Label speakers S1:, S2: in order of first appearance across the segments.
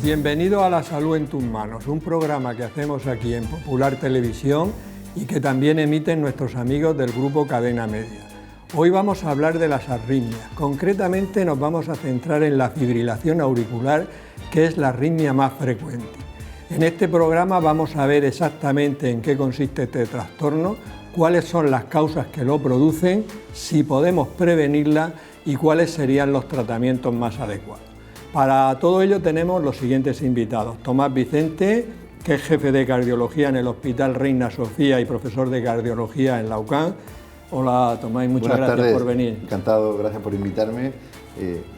S1: Bienvenido a La Salud en tus manos, un programa que hacemos aquí en Popular Televisión y que también emiten nuestros amigos del grupo Cadena Media. Hoy vamos a hablar de las arritmias, concretamente nos vamos a centrar en la fibrilación auricular, que es la arritmia más frecuente. En este programa vamos a ver exactamente en qué consiste este trastorno, cuáles son las causas que lo producen, si podemos prevenirla y cuáles serían los tratamientos más adecuados. Para todo ello tenemos los siguientes invitados: Tomás Vicente, que es jefe de cardiología en el Hospital Reina Sofía y profesor de cardiología en la UCAM. Hola Tomás, muchas gracias por venir.
S2: Encantado, gracias por invitarme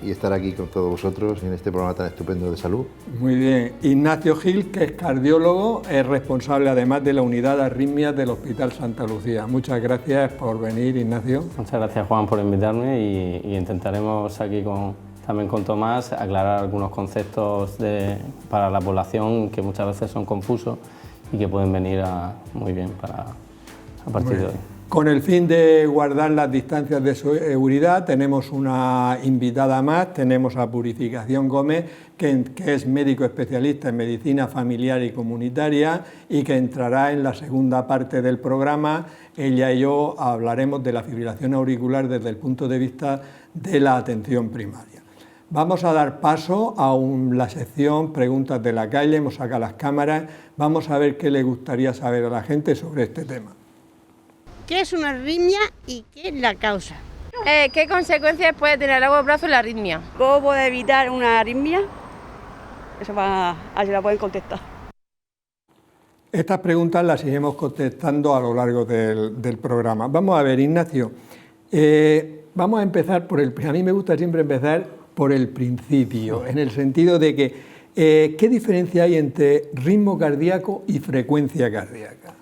S2: y estar aquí con todos vosotros en este programa tan estupendo de salud.
S1: Muy bien. Ignacio Gil, que es cardiólogo, es responsable además de la unidad de arritmias del Hospital Santa Lucía. Muchas gracias por venir, Ignacio.
S3: Muchas gracias, Juan, por invitarme y intentaremos aquí también con Tomás aclarar algunos conceptos para la población que muchas veces son confusos y que pueden venir muy bien a partir de hoy.
S1: Con el fin de guardar las distancias de seguridad, tenemos una invitada más, tenemos a Purificación Gómez, que es médico especialista en medicina familiar y comunitaria y que entrará en la segunda parte del programa. Ella y yo hablaremos de la fibrilación auricular desde el punto de vista de la atención primaria. Vamos a dar paso a la sección Preguntas de la calle, hemos sacado las cámaras, vamos a ver qué le gustaría saber a la gente sobre este tema.
S4: ¿Qué es una arritmia y qué es la causa?
S5: ¿Qué consecuencias puede tener a largo plazo la arritmia?
S6: ¿Cómo puede evitar una arritmia? Eso así la pueden contestar.
S1: Estas preguntas las iremos contestando a lo largo del programa. Vamos a ver, Ignacio, vamos a empezar a mí me gusta siempre empezar por el principio, en el sentido de que ¿qué diferencia hay entre ritmo cardíaco y frecuencia cardíaca?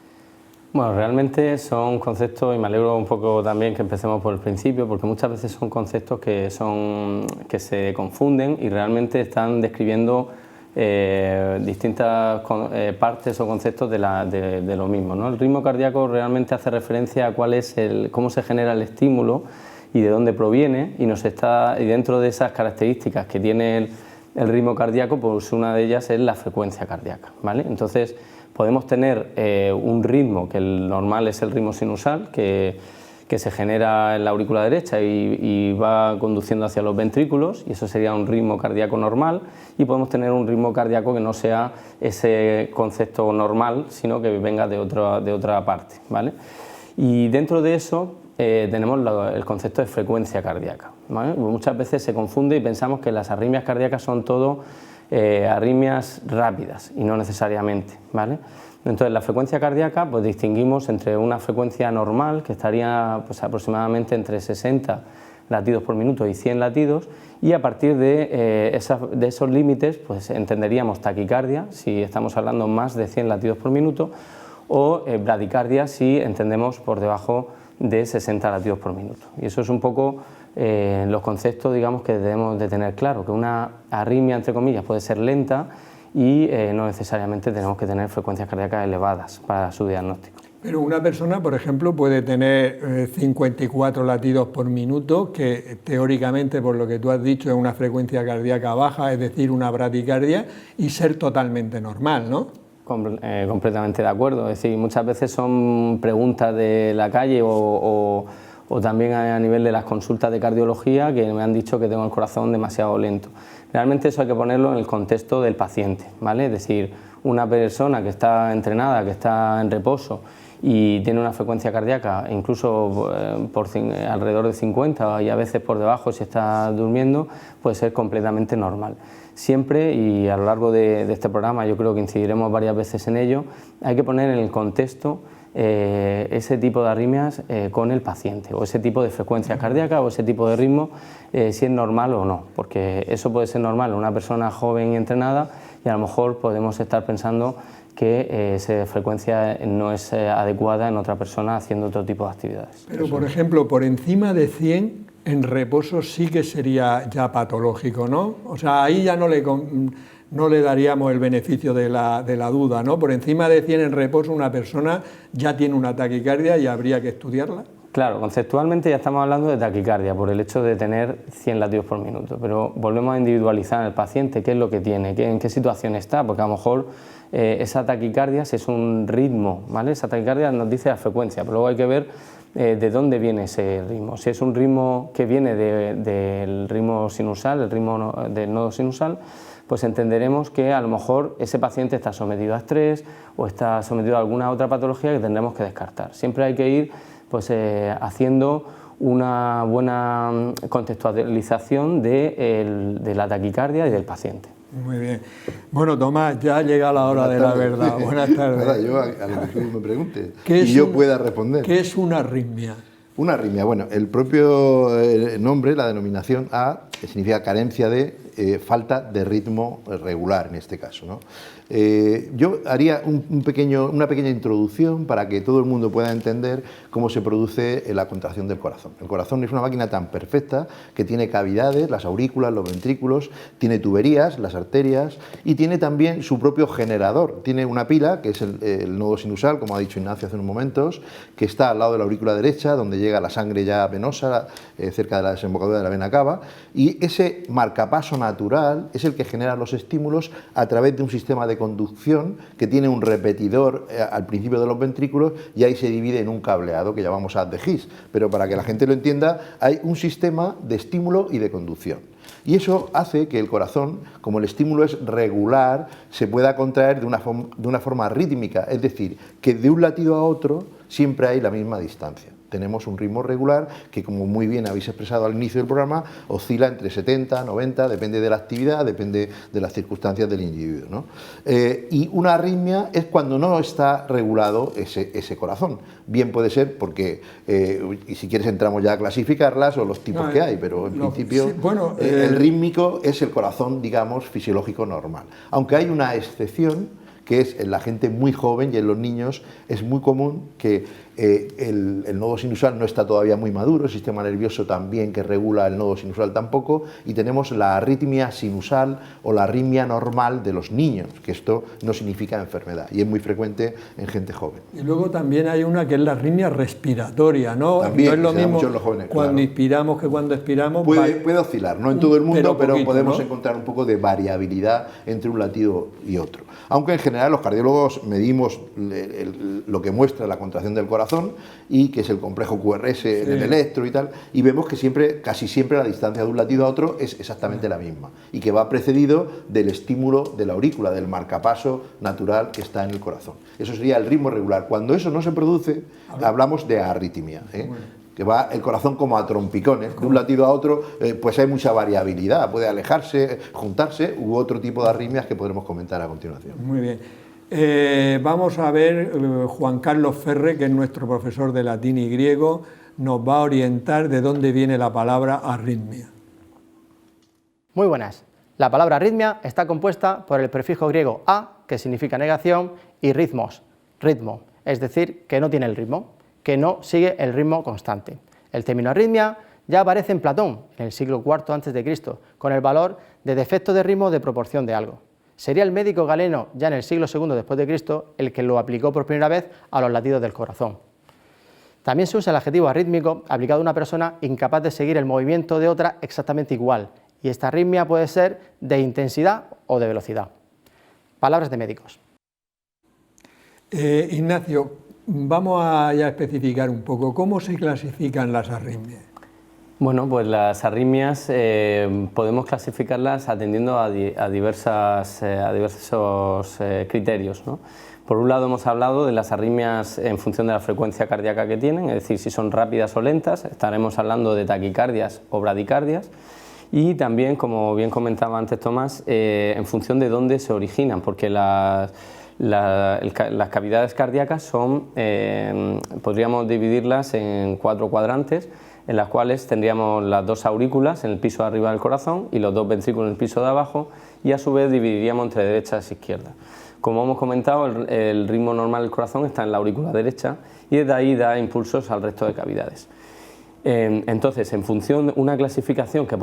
S3: Bueno, realmente son conceptos, y me alegro un poco también que empecemos por el principio, porque muchas veces son conceptos que se confunden y realmente están describiendo distintas partes o conceptos de lo mismo, ¿no? El ritmo cardíaco realmente hace referencia a cómo se genera el estímulo y de dónde proviene, y dentro de esas características que tiene el ritmo cardíaco, pues una de ellas es la frecuencia cardíaca, ¿vale? Entonces podemos tener un ritmo, que el normal es el ritmo sinusal, que se genera en la aurícula derecha y va conduciendo hacia los ventrículos, y eso sería un ritmo cardíaco normal, y podemos tener un ritmo cardíaco que no sea ese concepto normal, sino que venga de otra parte, ¿vale? Y dentro de eso tenemos el concepto de frecuencia cardíaca, ¿vale? Muchas veces se confunde y pensamos que las arritmias cardíacas son todo arritmias rápidas y no necesariamente, ¿vale? Entonces la frecuencia cardíaca pues distinguimos entre una frecuencia normal que estaría pues aproximadamente entre 60 latidos por minuto y 100 latidos, y a partir de esos límites pues entenderíamos taquicardia si estamos hablando más de 100 latidos por minuto, o bradicardia si entendemos por debajo de 60 latidos por minuto. Y eso es un poco los conceptos, digamos, que debemos de tener claro, que una arritmia, entre comillas, puede ser lenta y no necesariamente tenemos que tener frecuencias cardíacas elevadas para su diagnóstico.
S1: Pero una persona, por ejemplo, puede tener 54 latidos por minuto, que teóricamente, por lo que tú has dicho, es una frecuencia cardíaca baja, es decir, una bradicardia, y ser totalmente normal, ¿no?
S3: Completamente de acuerdo, es decir, muchas veces son preguntas de la calle o también a nivel de las consultas de cardiología que me han dicho que tengo el corazón demasiado lento. Realmente eso hay que ponerlo en el contexto del paciente, ¿vale? Es decir, una persona que está entrenada, que está en reposo y tiene una frecuencia cardíaca incluso alrededor de 50 y a veces por debajo si está durmiendo, puede ser completamente normal. Siempre, y a lo largo de este programa yo creo que incidiremos varias veces en ello, hay que poner en el contexto ese tipo de arritmias con el paciente, o ese tipo de frecuencia cardíaca o ese tipo de ritmo, si es normal o no, porque eso puede ser normal en una persona joven y entrenada, y a lo mejor podemos estar pensando que esa frecuencia no es adecuada en otra persona haciendo otro tipo de actividades.
S1: Pero, por ejemplo, por encima de 100 en reposo sí que sería ya patológico, ¿no? O sea, ahí ya no le daríamos el beneficio de la duda, ¿no? Por encima de 100 en reposo una persona ya tiene una taquicardia y habría que estudiarla.
S3: Claro, conceptualmente ya estamos hablando de taquicardia por el hecho de tener 100 latidos por minuto, pero volvemos a individualizar en el paciente qué es lo que tiene, en qué situación está, porque a lo mejor esa taquicardia, si es un ritmo, ¿vale? Esa taquicardia nos dice la frecuencia, pero luego hay que ver de dónde viene ese ritmo. Si es un ritmo que viene del ritmo sinusal, el ritmo del nodo sinusal, pues entenderemos que a lo mejor ese paciente está sometido a estrés o está sometido a alguna otra patología que tendremos que descartar. Siempre hay que ir pues, haciendo una buena contextualización de la taquicardia y del paciente.
S1: Muy bien. Bueno, Tomás, ya llega la hora de la verdad. Buenas tardes.
S2: Nada, yo a lo que tú me preguntes y yo pueda responder.
S1: ¿Qué es una arritmia?
S2: Una arritmia, bueno, el propio nombre, la denominación A, significa carencia de falta de ritmo regular en este caso, ¿no? Yo haría una pequeña introducción para que todo el mundo pueda entender cómo se produce la contracción del corazón. El corazón es una máquina tan perfecta que tiene cavidades, las aurículas, los ventrículos, tiene tuberías, las arterias, y tiene también su propio generador. Tiene una pila, que es el nodo sinusal, como ha dicho Ignacio hace unos momentos, que está al lado de la aurícula derecha, donde llega la sangre ya venosa, cerca de la desembocadura de la vena cava, y ese marcapaso natural es el que genera los estímulos a través de un sistema de conducción que tiene un repetidor al principio de los ventrículos, y ahí se divide en un cableado que llamamos haz de His, pero para que la gente lo entienda, hay un sistema de estímulo y de conducción. Y eso hace que el corazón, como el estímulo es regular, se pueda contraer de una forma rítmica, es decir, que de un latido a otro siempre hay la misma distancia. Tenemos un ritmo regular que, como muy bien habéis expresado al inicio del programa, oscila entre 70, 90, depende de la actividad, depende de las circunstancias del individuo, ¿no? Y una arritmia es cuando no está regulado ese corazón. Bien puede ser porque, y si quieres entramos ya a clasificarlas o los tipos que hay, pero en principio sí, bueno, el rítmico es el corazón, digamos, fisiológico normal. Aunque hay una excepción, que es en la gente muy joven y en los niños es muy común que el nodo sinusal no está todavía muy maduro, el sistema nervioso también que regula el nodo sinusal tampoco, y tenemos la arritmia sinusal o la arritmia normal de los niños, que esto no significa enfermedad y es muy frecuente en gente joven.
S1: Y luego también hay una que es la arritmia respiratoria, ¿no?
S2: También,
S1: no es lo mismo
S2: los jóvenes,
S1: cuando
S2: claro,
S1: inspiramos que cuando expiramos.
S2: Puede oscilar, no en todo el mundo, pero
S1: poquito,
S2: podemos
S1: ¿no?
S2: encontrar un poco de variabilidad entre un latido y otro. Aunque en general los cardiólogos medimos lo que muestra la contracción del corazón, y que es el complejo QRS en el electro y tal, y vemos que casi siempre la distancia de un latido a otro es exactamente la misma, y que va precedido del estímulo de la aurícula, del marcapaso natural que está en el corazón. Eso sería el ritmo regular. Cuando eso no se produce, hablamos de arritmia, que va el corazón como a trompicones, de un latido a otro, pues hay mucha variabilidad, puede alejarse, juntarse, u otro tipo de arritmias que podremos comentar a continuación.
S1: Muy bien. Vamos a ver, Juan Carlos Ferre, que es nuestro profesor de latín y griego, nos va a orientar de dónde viene la palabra arritmia.
S7: Muy buenas. La palabra arritmia está compuesta por el prefijo griego a, que significa negación, y ritmos, ritmo, es decir, que no tiene el ritmo, que no sigue el ritmo constante. El término arritmia ya aparece en Platón, en el siglo IV a.C., con el valor de defecto de ritmo de proporción de algo. Sería el médico galeno, ya en el siglo II después de Cristo, el que lo aplicó por primera vez a los latidos del corazón. También se usa el adjetivo arrítmico aplicado a una persona incapaz de seguir el movimiento de otra exactamente igual, y esta arritmia puede ser de intensidad o de velocidad. Palabras de médicos.
S1: Ignacio, vamos a ya especificar un poco cómo se clasifican las arritmias.
S3: Bueno, pues las arritmias podemos clasificarlas atendiendo a diversos criterios, ¿no? Por un lado hemos hablado de las arritmias en función de la frecuencia cardíaca que tienen, es decir, si son rápidas o lentas, estaremos hablando de taquicardias o bradicardias, y también, como bien comentaba antes Tomás, en función de dónde se originan, porque las cavidades cardíacas son, podríamos dividirlas en 4 cuadrantes, en las cuales tendríamos las 2 aurículas en el piso de arriba del corazón y los 2 ventrículos en el piso de abajo, y a su vez dividiríamos entre derechas e izquierdas. Como hemos comentado, el ritmo normal del corazón está en la aurícula derecha y desde ahí da impulsos al resto de cavidades. Entonces, en función de una clasificación que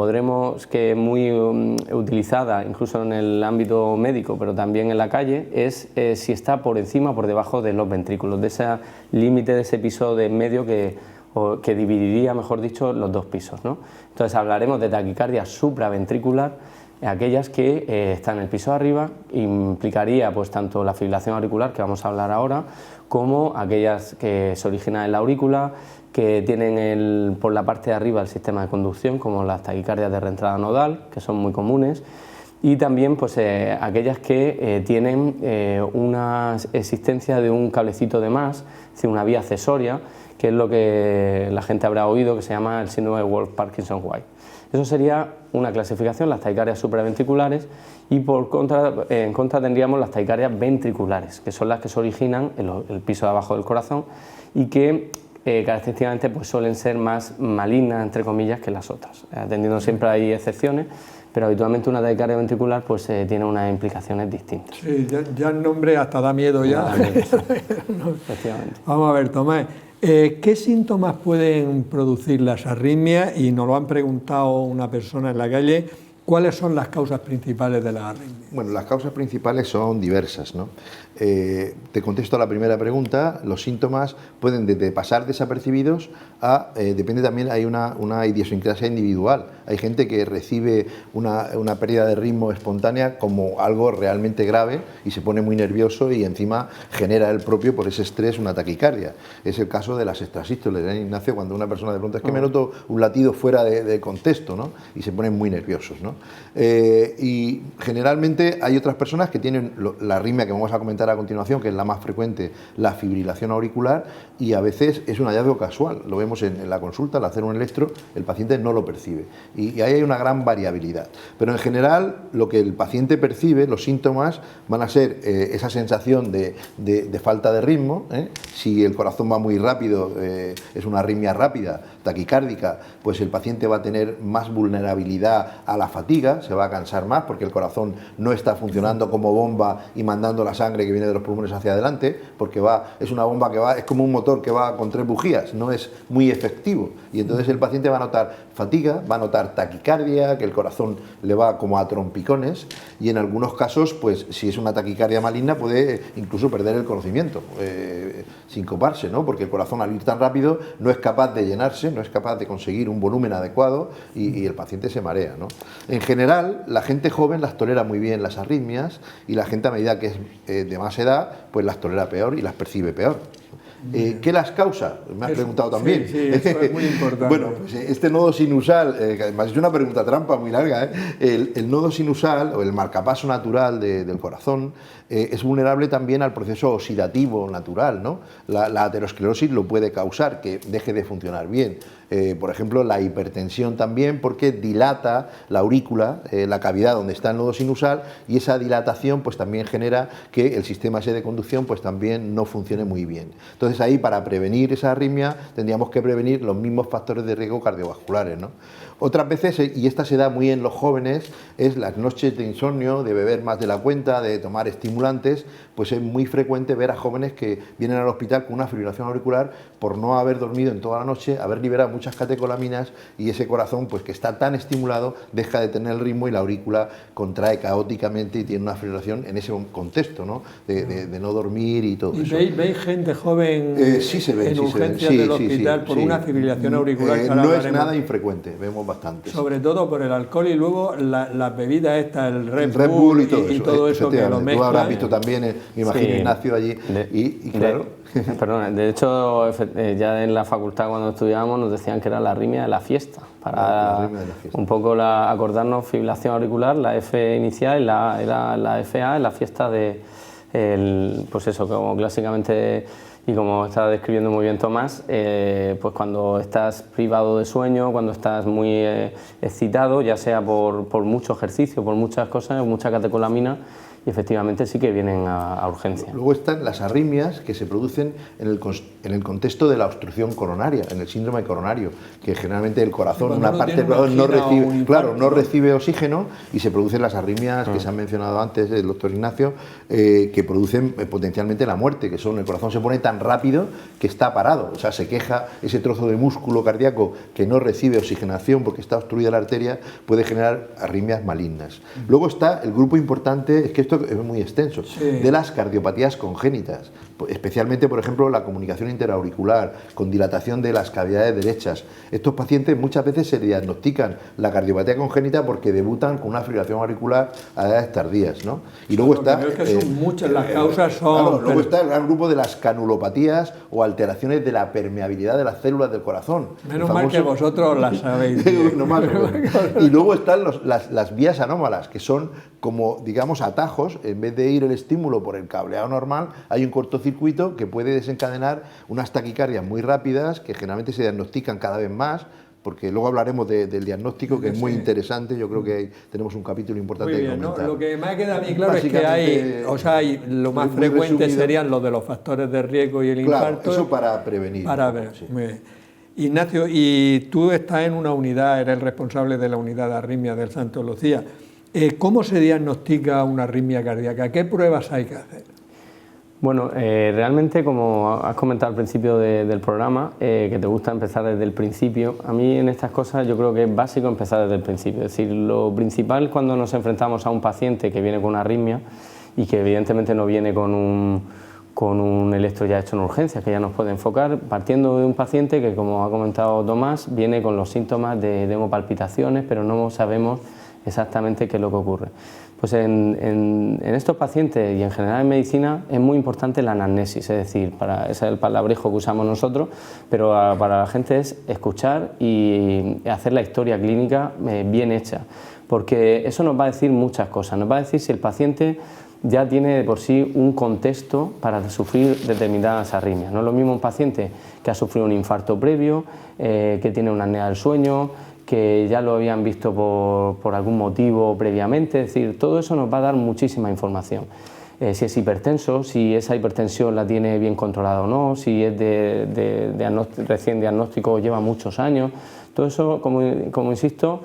S3: es muy utilizada incluso en el ámbito médico, pero también en la calle, es si está por encima o por debajo de los ventrículos, de ese límite, de ese piso de en medio que o que dividiría, mejor dicho, los dos pisos, ¿no? Entonces hablaremos de taquicardia supraventricular, aquellas que están en el piso de arriba, implicaría pues tanto la fibrilación auricular, que vamos a hablar ahora, como aquellas que se originan en la aurícula, que tienen por la parte de arriba el sistema de conducción, como las taquicardias de reentrada nodal, que son muy comunes, y también pues, aquellas que tienen una existencia de un cablecito de más, es decir, una vía accesoria, que es lo que la gente habrá oído, que se llama el síndrome de Wolff-Parkinson-White. Eso sería una clasificación, las taquicardias supraventriculares, y en contra tendríamos las taquicardias ventriculares, que son las que se originan en el piso de abajo del corazón y que característicamente pues, suelen ser más malignas, entre comillas, que las otras. Atendiendo siempre hay excepciones, pero habitualmente una taquicardia ventricular pues, tiene unas implicaciones distintas.
S1: Sí, ya el nombre hasta da miedo ya.
S3: Da miedo, sí. Efectivamente.
S1: Vamos a ver, Tomás, ¿qué síntomas pueden producir las arritmias? Y nos lo han preguntado una persona en la calle, ¿cuáles son las causas principales de las arritmias?
S2: Bueno, las causas principales son diversas, ¿no? Te contesto a la primera pregunta. Los síntomas pueden desde pasar desapercibidos a, depende también, hay una idiosincrasia individual. Hay gente que recibe una pérdida de ritmo espontánea como algo realmente grave y se pone muy nervioso y encima genera el propio, por ese estrés, una taquicardia. Es el caso de las extrasístoles, Ignacio, cuando una persona de pronto es que me noto un latido fuera de contexto, ¿no? Y se ponen muy nerviosos, ¿no? Y generalmente hay otras personas que tienen la arritmia que vamos a comentar a continuación, que es la más frecuente, la fibrilación auricular, y a veces es un hallazgo casual. Lo vemos en la consulta, al hacer un electro, el paciente no lo percibe. Y ahí hay una gran variabilidad. Pero en general, lo que el paciente percibe, los síntomas, van a ser esa sensación de falta de ritmo. Si el corazón va muy rápido, es una arritmia rápida, taquicárdica, pues el paciente va a tener más vulnerabilidad a la fatiga, se va a cansar más porque el corazón no está funcionando como bomba y mandando la sangre que viene de los pulmones hacia adelante, porque es una bomba que va, es como un motor que va con 3 bujías, no es muy efectivo, y entonces el paciente va a notar fatiga, va a notar taquicardia, que el corazón le va como a trompicones, y en algunos casos, pues si es una taquicardia maligna, puede incluso perder el conocimiento, sincoparse, ¿no? Porque el corazón, al ir tan rápido, no es capaz de llenarse, no es capaz de conseguir un volumen adecuado y el paciente se marea, ¿no? En general, la gente joven las tolera muy bien las arritmias, y la gente a medida que es de más edad, pues las tolera peor y las percibe peor. ¿Qué las causa? Me has preguntado también.
S1: Sí, eso es muy importante.
S2: Bueno, pues este nodo sinusal, que además es una pregunta trampa muy larga, el nodo sinusal o el marcapaso natural del corazón es vulnerable también al proceso oxidativo natural, ¿no? La aterosclerosis lo puede causar, que deje de funcionar bien. Por ejemplo, la hipertensión también, porque dilata la aurícula, la cavidad donde está el nodo sinusal, y esa dilatación pues también genera que el sistema ese de conducción pues también no funcione muy bien. Entonces ahí, para prevenir esa arritmia, tendríamos que prevenir los mismos factores de riesgo cardiovasculares, ¿no? Otras veces, y esta se da muy en los jóvenes, es las noches de insomnio, de beber más de la cuenta, de tomar estimulantes, pues es muy frecuente ver a jóvenes que vienen al hospital con una fibrilación auricular por no haber dormido en toda la noche, haber liberado muchas catecolaminas, y ese corazón, pues que está tan estimulado, deja de tener el ritmo y la aurícula contrae caóticamente y tiene una fibrilación en ese contexto, ¿no? De no dormir y todo eso.
S1: ¿Y veis gente joven
S2: sí se ven,
S1: en urgencias del hospital por una fibrilación auricular?
S2: No es nada infrecuente, vemos bastante.
S1: Sobre todo por el alcohol y luego las bebidas estas, el Red Bull y todo eso que lo mezclan.
S2: Tú habrás visto también, me imagino,
S3: sí.
S2: Ignacio allí, y claro...
S3: Perdona, de hecho, ya en la facultad cuando estudiábamos nos decían que era la arritmia de la fiesta, para un poco acordarnos, fibrilación auricular, la F inicial, era la FA, en la fiesta de, pues eso, como clásicamente, y como está describiendo muy bien Tomás, pues cuando estás privado de sueño, cuando estás muy excitado, ya sea por mucho ejercicio, por muchas cosas, mucha catecolamina, y efectivamente sí que vienen a urgencia.
S2: Luego están las arritmias que se producen en el contexto de la obstrucción coronaria, en el síndrome coronario, que generalmente el corazón, una parte del corazón no recibe oxígeno, y se producen las arritmias que se han mencionado antes el doctor Ignacio, que producen potencialmente la muerte, que son el corazón se pone tan rápido que está parado, o sea, se queja ese trozo de músculo cardíaco que no recibe oxigenación porque está obstruida la arteria, puede generar arritmias malignas. Luego está el grupo importante, es que esto es muy extenso, de las cardiopatías congénitas, especialmente, por ejemplo, la comunicación interauricular, con dilatación de las cavidades derechas. Estos pacientes muchas veces se diagnostican la cardiopatía congénita porque debutan con una fibrilación auricular a edades tardías, ¿no? Y luego está...
S1: Es que son muchas, las causas son...
S2: Claro, luego está el gran grupo de las canulopatías o alteraciones de la permeabilidad de las células del corazón.
S1: Menos mal que vosotros las sabéis.
S2: No más, y luego están las vías anómalas, que son como, digamos, atajos. En vez de ir el estímulo por el cableado normal, hay un cortocircuito que puede desencadenar unas taquicardias muy rápidas que generalmente se diagnostican cada vez más, porque luego hablaremos del diagnóstico, que es muy interesante. Yo creo que tenemos un capítulo importante
S1: muy bien,
S2: que comentar.
S1: ¿no? Lo que me queda a mí claro es que lo más frecuente serían los de los factores de riesgo y el infarto.
S2: Eso para prevenir.
S1: Sí. Muy bien. Ignacio, y tú estás en una unidad, eres el responsable de la unidad de arritmias del Santo Lucía. ¿Cómo se diagnostica una arritmia cardíaca? ¿Qué pruebas hay que hacer?
S3: Bueno, realmente, como has comentado al principio del programa, que te gusta empezar desde el principio, a mí en estas cosas yo creo que es básico empezar desde el principio. Es decir, lo principal cuando nos enfrentamos a un paciente que viene con una arritmia y que evidentemente no viene con un electro ya hecho en urgencias, que ya nos puede enfocar, partiendo de un paciente que, como ha comentado Tomás, viene con los síntomas de hemopalpitaciones, pero no sabemos exactamente qué es lo que ocurre. Pues en estos pacientes y en general en medicina es muy importante la anamnesis, es decir, ese es el palabrejo que usamos nosotros, pero para la gente es escuchar y hacer la historia clínica bien hecha, porque eso nos va a decir muchas cosas. Nos va a decir si el paciente ya tiene de por sí un contexto para sufrir determinadas arritmias. No es lo mismo un paciente que ha sufrido un infarto previo, que tiene una apnea del sueño, que ya lo habían visto por algún motivo previamente. Es decir, todo eso nos va a dar muchísima información. Si es hipertenso, si esa hipertensión la tiene bien controlada o no, si es recién diagnóstico o lleva muchos años. Todo eso, como insisto,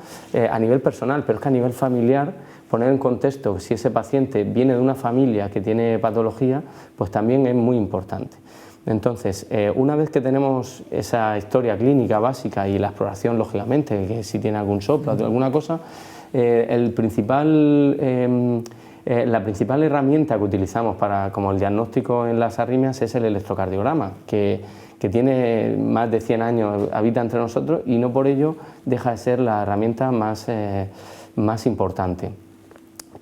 S3: a nivel personal, pero es que a nivel familiar, poner en contexto que si ese paciente viene de una familia que tiene patología, pues también es muy importante. Entonces, una vez que tenemos esa historia clínica básica y la exploración, lógicamente, que si tiene algún soplo o alguna cosa, la principal herramienta que utilizamos como el diagnóstico en las arritmias es el electrocardiograma, que tiene más de 100 años, habita entre nosotros y no por ello deja de ser la herramienta más importante.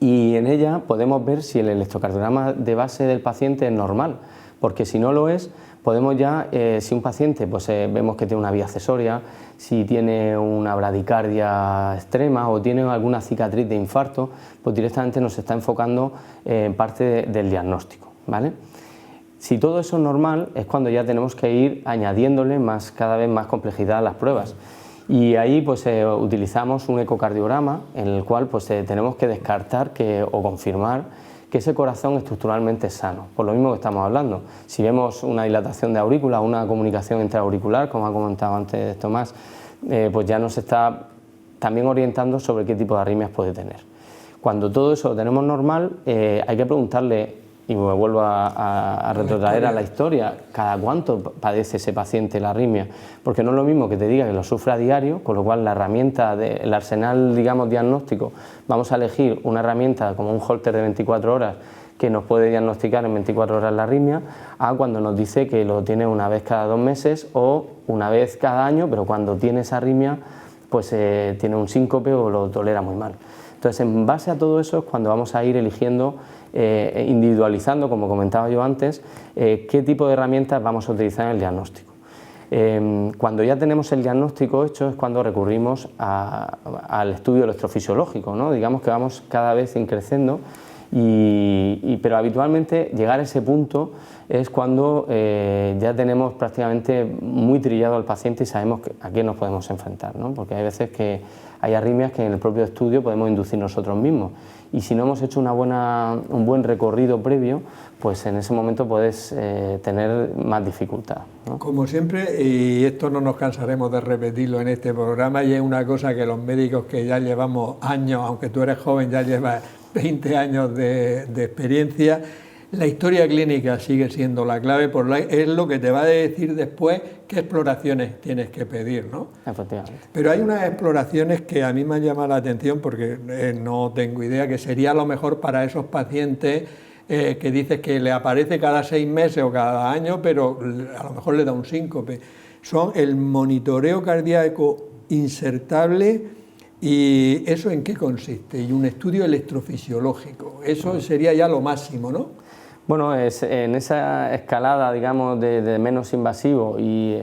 S3: Y en ella podemos ver si el electrocardiograma de base del paciente es normal, porque si no lo es, podemos ya, si un paciente vemos que tiene una vía accesoria, si tiene una bradicardia extrema o tiene alguna cicatriz de infarto, pues directamente nos está enfocando en parte del diagnóstico, ¿vale? Si todo eso es normal, es cuando ya tenemos que ir añadiéndole cada vez más complejidad a las pruebas. Y ahí utilizamos un ecocardiograma en el cual tenemos que descartar o confirmar que ese corazón estructuralmente es sano, por lo mismo que estamos hablando. Si vemos una dilatación de aurícula, una comunicación intraauricular, como ha comentado antes Tomás, pues ya nos está también orientando sobre qué tipo de arritmias puede tener. Cuando todo eso lo tenemos normal, hay que preguntarle, y me vuelvo a retrotraer a la historia, ¿cada cuánto padece ese paciente la arritmia? Porque no es lo mismo que te diga que lo sufre a diario, con lo cual la herramienta, el arsenal, digamos, diagnóstico, vamos a elegir una herramienta como un Holter de 24 horas que nos puede diagnosticar en 24 horas la arritmia, a cuando nos dice que lo tiene una vez cada 2 meses o una vez cada año, pero cuando tiene esa arritmia, pues tiene un síncope o lo tolera muy mal. Entonces, en base a todo eso es cuando vamos a ir eligiendo, individualizando, como comentaba yo antes, qué tipo de herramientas vamos a utilizar en el diagnóstico. Cuando ya tenemos el diagnóstico hecho es cuando recurrimos al estudio electrofisiológico, ¿no? Digamos que vamos cada vez creciendo, pero habitualmente llegar a ese punto es cuando ya tenemos prácticamente muy trillado al paciente y sabemos a qué nos podemos enfrentar, ¿no? Porque hay veces que hay arritmias que en el propio estudio podemos inducir nosotros mismos, y si no hemos hecho un buen recorrido previo, pues en ese momento puedes tener más dificultad, ¿no?
S1: Como siempre, y esto no nos cansaremos de repetirlo en este programa, y es una cosa que los médicos que ya llevamos años, aunque tú eres joven, ya llevas 20 años de experiencia, la historia clínica sigue siendo la clave, es lo que te va a decir después qué exploraciones tienes que pedir, ¿no?
S3: Efectivamente.
S1: Pero hay unas exploraciones que a mí me han llamado la atención porque no tengo idea, que sería a lo mejor para esos pacientes que dices que le aparece cada 6 meses o cada año, pero a lo mejor le da un síncope. Son el monitoreo cardíaco insertable. ¿Y eso en qué consiste? Y un estudio electrofisiológico. Eso sería ya lo máximo, ¿no?
S3: Bueno, en esa escalada, digamos, de menos invasivo y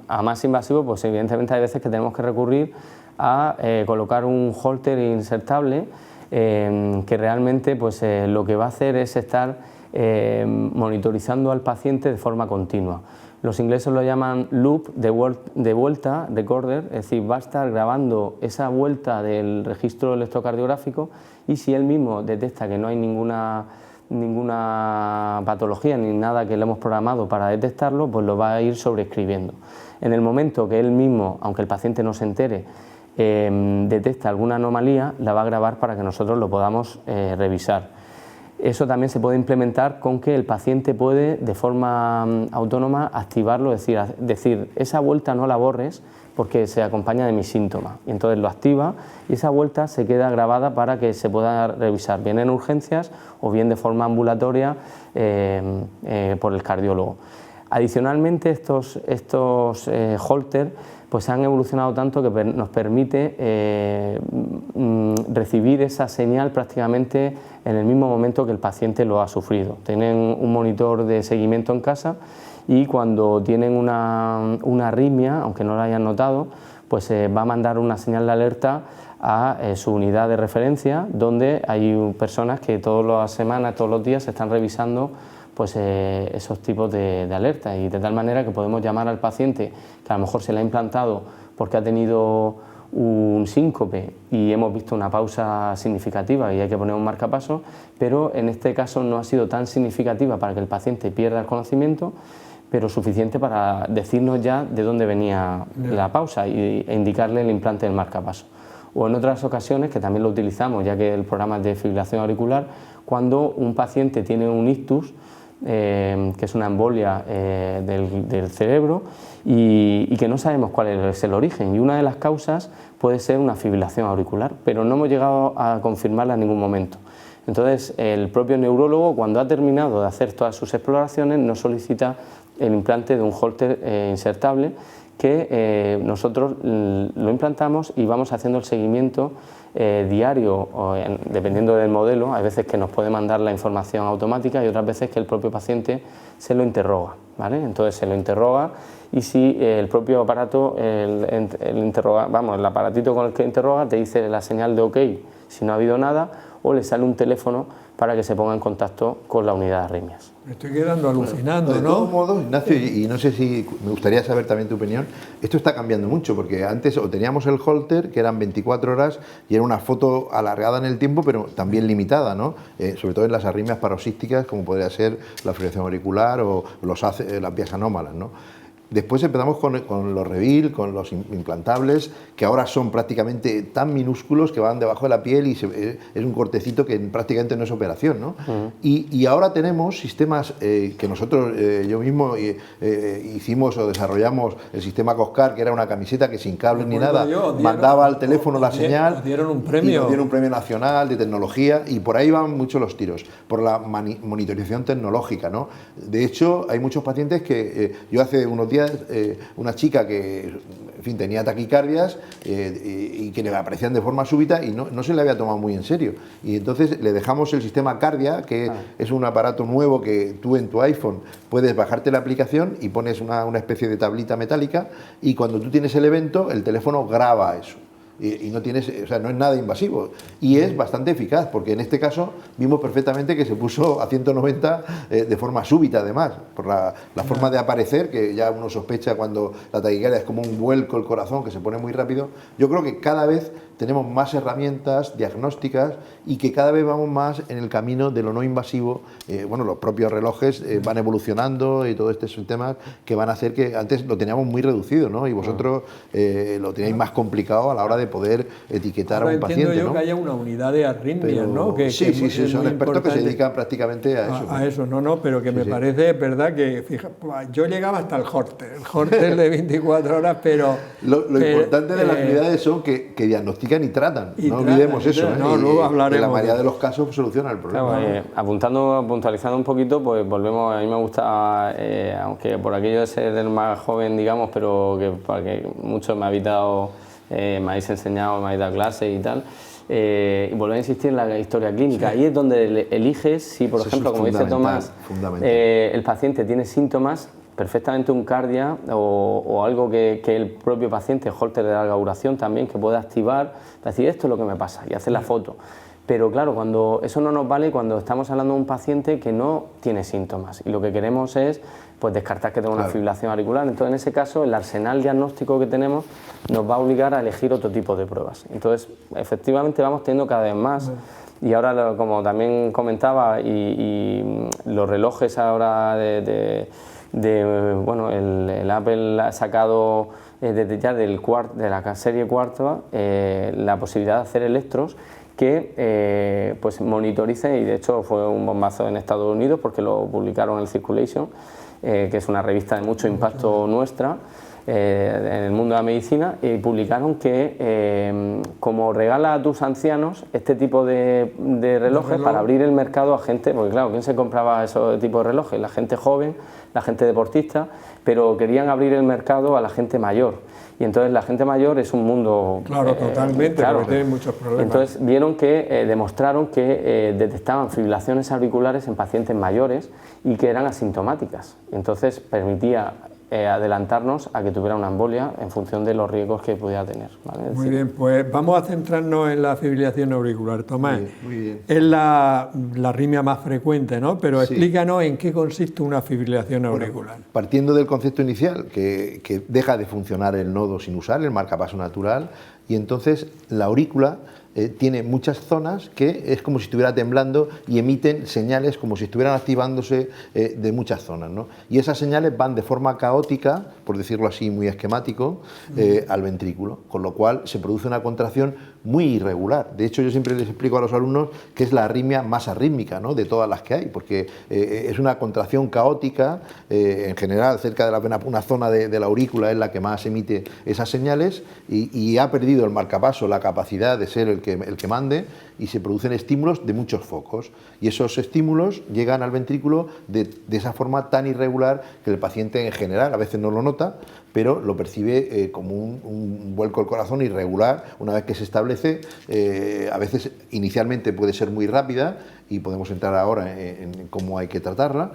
S3: a más invasivo, pues evidentemente hay veces que tenemos que recurrir a colocar un holter insertable que realmente pues, lo que va a hacer es estar monitorizando al paciente de forma continua. Los ingleses lo llaman loop de vuelta, recorder, es decir, va a estar grabando esa vuelta del registro electrocardiográfico y si él mismo detecta que no hay ninguna patología ni nada que le hemos programado para detectarlo, pues lo va a ir sobreescribiendo. En el momento que él mismo, aunque el paciente no se entere, detecta alguna anomalía, la va a grabar para que nosotros lo podamos revisar. Eso también se puede implementar con que el paciente puede de forma autónoma activarlo, es decir, esa vuelta no la borres porque se acompaña de mis síntomas. Y entonces lo activa y esa vuelta se queda grabada para que se pueda revisar bien en urgencias o bien de forma ambulatoria por el cardiólogo. Adicionalmente, estos holter pues han evolucionado tanto que nos permite recibir esa señal prácticamente en el mismo momento que el paciente lo ha sufrido. Tienen un monitor de seguimiento en casa y cuando tienen una arritmia, aunque no la hayan notado, pues va a mandar una señal de alerta a su unidad de referencia, donde hay personas que todas las semanas, todos los días se están revisando pues esos tipos de alertas y de tal manera que podemos llamar al paciente que a lo mejor se le ha implantado porque ha tenido un síncope y hemos visto una pausa significativa y hay que poner un marcapasos, pero en este caso no ha sido tan significativa para que el paciente pierda el conocimiento, pero suficiente para decirnos ya de dónde venía la pausa e indicarle el implante del marcapasos. O en otras ocasiones, que también lo utilizamos, ya que el programa es de fibrilación auricular, cuando un paciente tiene un ictus, que es una embolia del cerebro y que no sabemos cuál es el origen, y una de las causas puede ser una fibrilación auricular, pero no hemos llegado a confirmarla en ningún momento. Entonces el propio neurólogo, cuando ha terminado de hacer todas sus exploraciones, nos solicita el implante de un holter insertable que nosotros lo implantamos y vamos haciendo el seguimiento diario, dependiendo del modelo. Hay veces que nos puede mandar la información automática y otras veces que el propio paciente se lo interroga, ¿vale? Entonces se lo interroga y si el propio aparato, el aparatito con el que interroga te dice la señal de OK si no ha habido nada, o le sale un teléfono para que se ponga en contacto con la unidad de arritmias.
S1: Me estoy quedando alucinando, ¿no?
S2: De todos modos, Ignacio, y no sé si me gustaría saber también tu opinión, esto está cambiando mucho, porque antes o teníamos el holter, que eran 24 horas, y era una foto alargada en el tiempo, pero también limitada, ¿no? Sobre todo en las arritmias paroxísticas, como podría ser la fibrilación auricular o las vías anómalas, ¿no? Después empezamos con los Revil, con los implantables, que ahora son prácticamente tan minúsculos que van debajo de la piel y es un cortecito que prácticamente no es operación, ¿no? Y ahora tenemos sistemas que nosotros, yo mismo hicimos o desarrollamos el sistema Coscar, que era una camiseta que sin cables ni nada, mandaba al teléfono la señal.
S1: Nos dieron un premio.
S2: Nos dieron un premio nacional de tecnología y por ahí van muchos los tiros, por la monitorización tecnológica, ¿no? De hecho, hay muchos pacientes que yo hace unos días una chica que en fin, tenía taquicardias y que le aparecían de forma súbita y no se le había tomado muy en serio. Y entonces le dejamos el sistema Cardia, que es un aparato nuevo que tú en tu iPhone puedes bajarte la aplicación y pones una especie de tablita metálica y cuando tú tienes el evento, el teléfono graba eso. Y no tienes, o sea, no es nada invasivo y es bastante eficaz, porque en este caso vimos perfectamente que se puso a 190 de forma súbita, además por la forma de aparecer, que ya uno sospecha cuando la taquicardia es como un vuelco el corazón que se pone muy rápido. Yo creo que cada vez tenemos más herramientas diagnósticas y que cada vez vamos más en el camino de lo no invasivo. Bueno, los propios relojes van evolucionando y todos estos sistemas que van a hacer que antes lo teníamos muy reducido, ¿no? Y vosotros lo teníais más complicado a la hora de de poder etiquetar
S1: Ahora
S2: a un paciente.
S1: entiendo yo
S2: ¿no?
S1: que haya una unidad de arritmias, ¿no? Que
S2: sí,
S1: es
S2: son
S1: muy
S2: expertos que se
S1: importante.
S2: dedican prácticamente a eso.
S1: A eso, pero que
S2: Sí,
S1: me
S2: sí.
S1: parece, es verdad, que yo llegaba hasta el Holter de 24 horas, pero...
S2: Lo importante de las unidades son que diagnostican y tratan, no olvidemos eso.
S1: No, luego hablaremos
S2: en la mayoría
S1: de
S2: de los casos soluciona el problema.
S3: Claro, puntualizando un poquito, pues volvemos, a mí me gusta, aunque por aquello de ser el más joven, digamos, pero que para que muchos me habéis dado, me habéis enseñado, me habéis dado clases y tal, y volver a insistir en la historia clínica. Ahí es donde eliges si, por ejemplo, como dice Tomás, el paciente tiene síntomas, perfectamente un cardia o algo que el propio paciente, Holter de larga duración también, que pueda activar, decir esto es lo que me pasa y hacer la foto. Pero claro, cuando eso no nos vale cuando estamos hablando de un paciente que no tiene síntomas y lo que queremos es pues descartar que tenga una fibrilación auricular. Entonces, en ese caso, el arsenal diagnóstico que tenemos nos va a obligar a elegir otro tipo de pruebas. Entonces, efectivamente vamos teniendo cada vez más. Y ahora, como también comentaba, y los relojes ahora bueno, el Apple ha sacado desde ya de la serie cuarta la posibilidad de hacer electros que pues monitoricen, y de hecho fue un bombazo en Estados Unidos porque lo publicaron en Circulation, que es una revista de mucho impacto nuestra en el mundo de la medicina, y publicaron que como regala a tus ancianos este tipo de relojes para abrir el mercado a gente, porque claro, ¿quién se compraba esos tipos de relojes? La gente joven, la gente deportista, pero querían abrir el mercado a la gente mayor. Y entonces la gente mayor es un mundo...
S1: Claro, totalmente, porque tiene muchos problemas.
S3: Entonces vieron que, demostraron que detectaban fibrilaciones auriculares en pacientes mayores y que eran asintomáticas. Entonces permitía adelantarnos a que tuviera una embolia en función de los riesgos que pudiera tener. ¿Vale?
S1: Muy bien, pues vamos a centrarnos en la fibrilación auricular. Tomás,
S2: muy bien.
S1: Es la arritmia más frecuente, ¿no? Pero explícanos en qué consiste una fibrilación auricular.
S2: Bueno, partiendo del concepto inicial, que deja de funcionar el nodo sin usar, el marcapaso natural, y entonces la aurícula tiene muchas zonas que es como si estuviera temblando y emiten señales como si estuvieran activándose de muchas zonas, ¿no? Y esas señales van de forma caótica, por decirlo así muy esquemático, al ventrículo, con lo cual se produce una contracción muy irregular. De hecho, yo siempre les explico a los alumnos que es la arritmia más arrítmica, ¿no?, de todas las que hay, porque es una contracción caótica, en general cerca de la vena, una zona de la aurícula es la que más emite esas señales, y ha perdido el marcapaso la capacidad de ser el que mande, y se producen estímulos de muchos focos, y esos estímulos llegan al ventrículo de esa forma tan irregular que el paciente en general a veces no lo nota, pero lo percibe como un vuelco del corazón irregular. Una vez que se establece, a veces inicialmente puede ser muy rápida, y podemos entrar ahora en cómo hay que tratarla,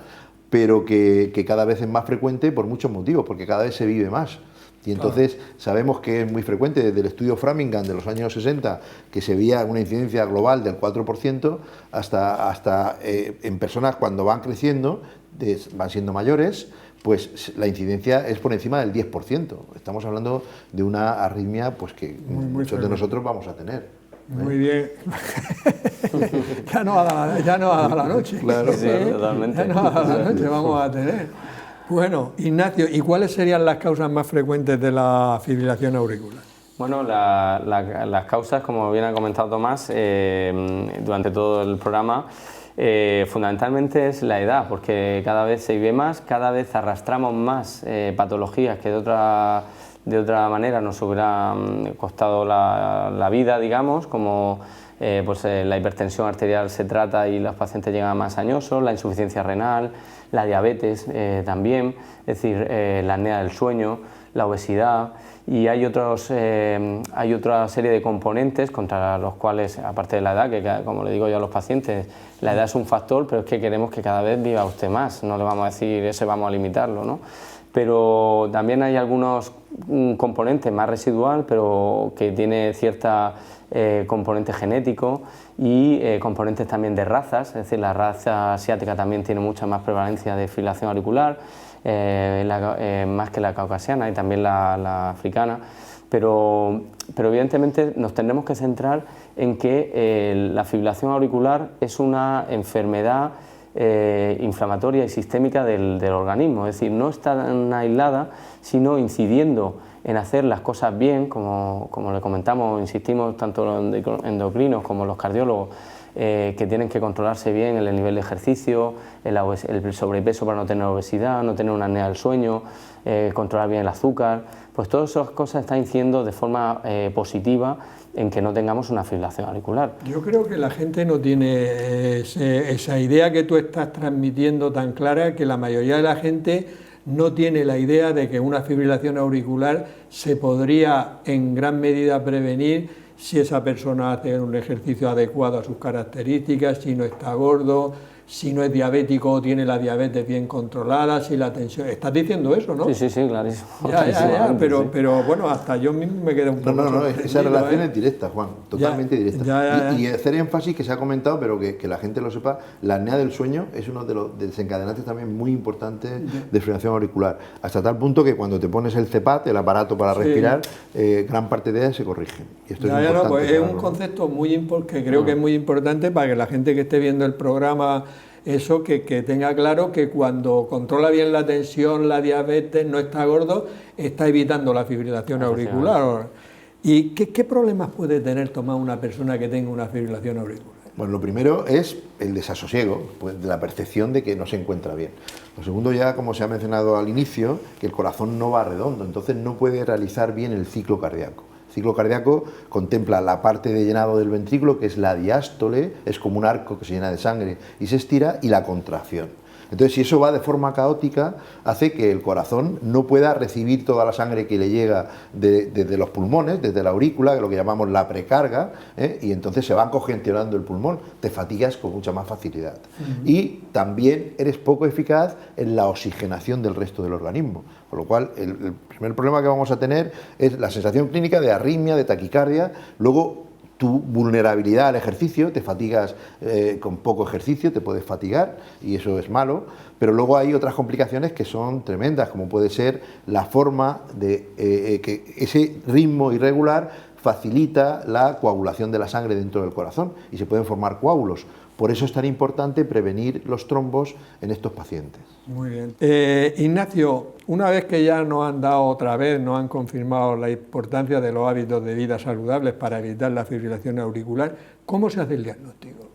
S2: pero que cada vez es más frecuente por muchos motivos, porque cada vez se vive más. Y entonces sabemos que es muy frecuente, desde el estudio Framingham de los años 60, que se veía una incidencia global del 4%, hasta en personas cuando van creciendo, van siendo mayores, pues la incidencia es por encima del 10%. Estamos hablando de una arritmia pues que muchos de nosotros vamos a tener.
S1: Muy bien. ya no ha dado la noche.
S2: Claro,
S3: sí, totalmente.
S1: Ya no ha dado la noche, vamos a tener. Bueno, Ignacio, ¿y cuáles serían las causas más frecuentes de la fibrilación auricular?
S3: Bueno, las causas, como bien ha comentado Tomás, durante todo el programa, fundamentalmente es la edad, porque cada vez se vive más, cada vez arrastramos más patologías que de otra manera nos hubieran costado la vida, digamos, como la hipertensión arterial se trata y los pacientes llegan más añosos, la insuficiencia renal, la diabetes también, es decir, la apnea del sueño, la obesidad, y hay otra serie de componentes contra los cuales, aparte de la edad, que como le digo yo a los pacientes, la edad es un factor, pero es que queremos que cada vez viva usted más, no le vamos a decir ese vamos a limitarlo, ¿no? Pero también hay algunos componentes más residual, pero que tiene cierta componente genético y componentes también de razas, es decir, la raza asiática también tiene mucha más prevalencia de fibrilación auricular, más que la caucasiana y también la africana, pero evidentemente nos tendremos que centrar en que la fibrilación auricular es una enfermedad inflamatoria y sistémica del organismo, es decir, no está tan aislada, sino incidiendo en hacer las cosas bien, como le comentamos, insistimos, tanto los endocrinos como los cardiólogos, que tienen que controlarse bien el nivel de ejercicio, el sobrepeso para no tener obesidad, no tener una apnea del sueño, controlar bien el azúcar, pues todas esas cosas están incidiendo de forma positiva en que no tengamos una fibrilación auricular.
S1: Yo creo que la gente no tiene esa idea que tú estás transmitiendo tan clara, que la mayoría de la gente no tiene la idea de que una fibrilación auricular se podría en gran medida prevenir si esa persona hace un ejercicio adecuado a sus características, si no está gordo, si no es diabético o tiene la diabetes bien controlada, si la tensión... Estás diciendo eso, ¿no?
S3: Sí, clarísimo.
S1: Ya, pero bueno, hasta yo mismo me quedé un poco...
S2: No, esa relación es directa, Juan, totalmente directa. Y hacer énfasis, que se ha comentado, pero que la gente lo sepa, la apnea del sueño es uno de los desencadenantes también muy importantes de fibrilación auricular, hasta tal punto que cuando te pones el CPAP, el aparato para respirar, gran parte de ellas se corrigen. Y esto es importante,
S1: pues es un concepto muy que creo que es muy importante para que la gente que esté viendo el programa... Eso, que tenga claro que cuando controla bien la tensión, la diabetes, no está gordo, está evitando la fibrilación auricular. ¿Y qué problemas puede tener, Tomás, una persona que tenga una fibrilación auricular?
S2: Bueno, lo primero es el desasosiego, pues, de la percepción de que no se encuentra bien. Lo segundo, ya como se ha mencionado al inicio, que el corazón no va redondo, entonces no puede realizar bien el ciclo cardíaco. El ciclo cardíaco contempla la parte de llenado del ventrículo, que es la diástole, es como un arco que se llena de sangre y se estira, y la contracción. Entonces, si eso va de forma caótica, hace que el corazón no pueda recibir toda la sangre que le llega desde los pulmones, desde la aurícula, que es lo que llamamos la precarga, y entonces se va congestionando el pulmón, te fatigas con mucha más facilidad. Y también eres poco eficaz en la oxigenación del resto del organismo, con lo cual el primer problema que vamos a tener es la sensación clínica de arritmia, de taquicardia, luego tu vulnerabilidad al ejercicio, te fatigas con poco ejercicio, te puedes fatigar y eso es malo, pero luego hay otras complicaciones que son tremendas, como puede ser la forma de que ese ritmo irregular facilita la coagulación de la sangre dentro del corazón y se pueden formar coágulos. Por eso es tan importante prevenir los trombos en estos pacientes.
S1: Muy bien. Ignacio, una vez que ya nos han dado otra vez, nos han confirmado la importancia de los hábitos de vida saludables para evitar la fibrilación auricular, ¿cómo se hace el diagnóstico?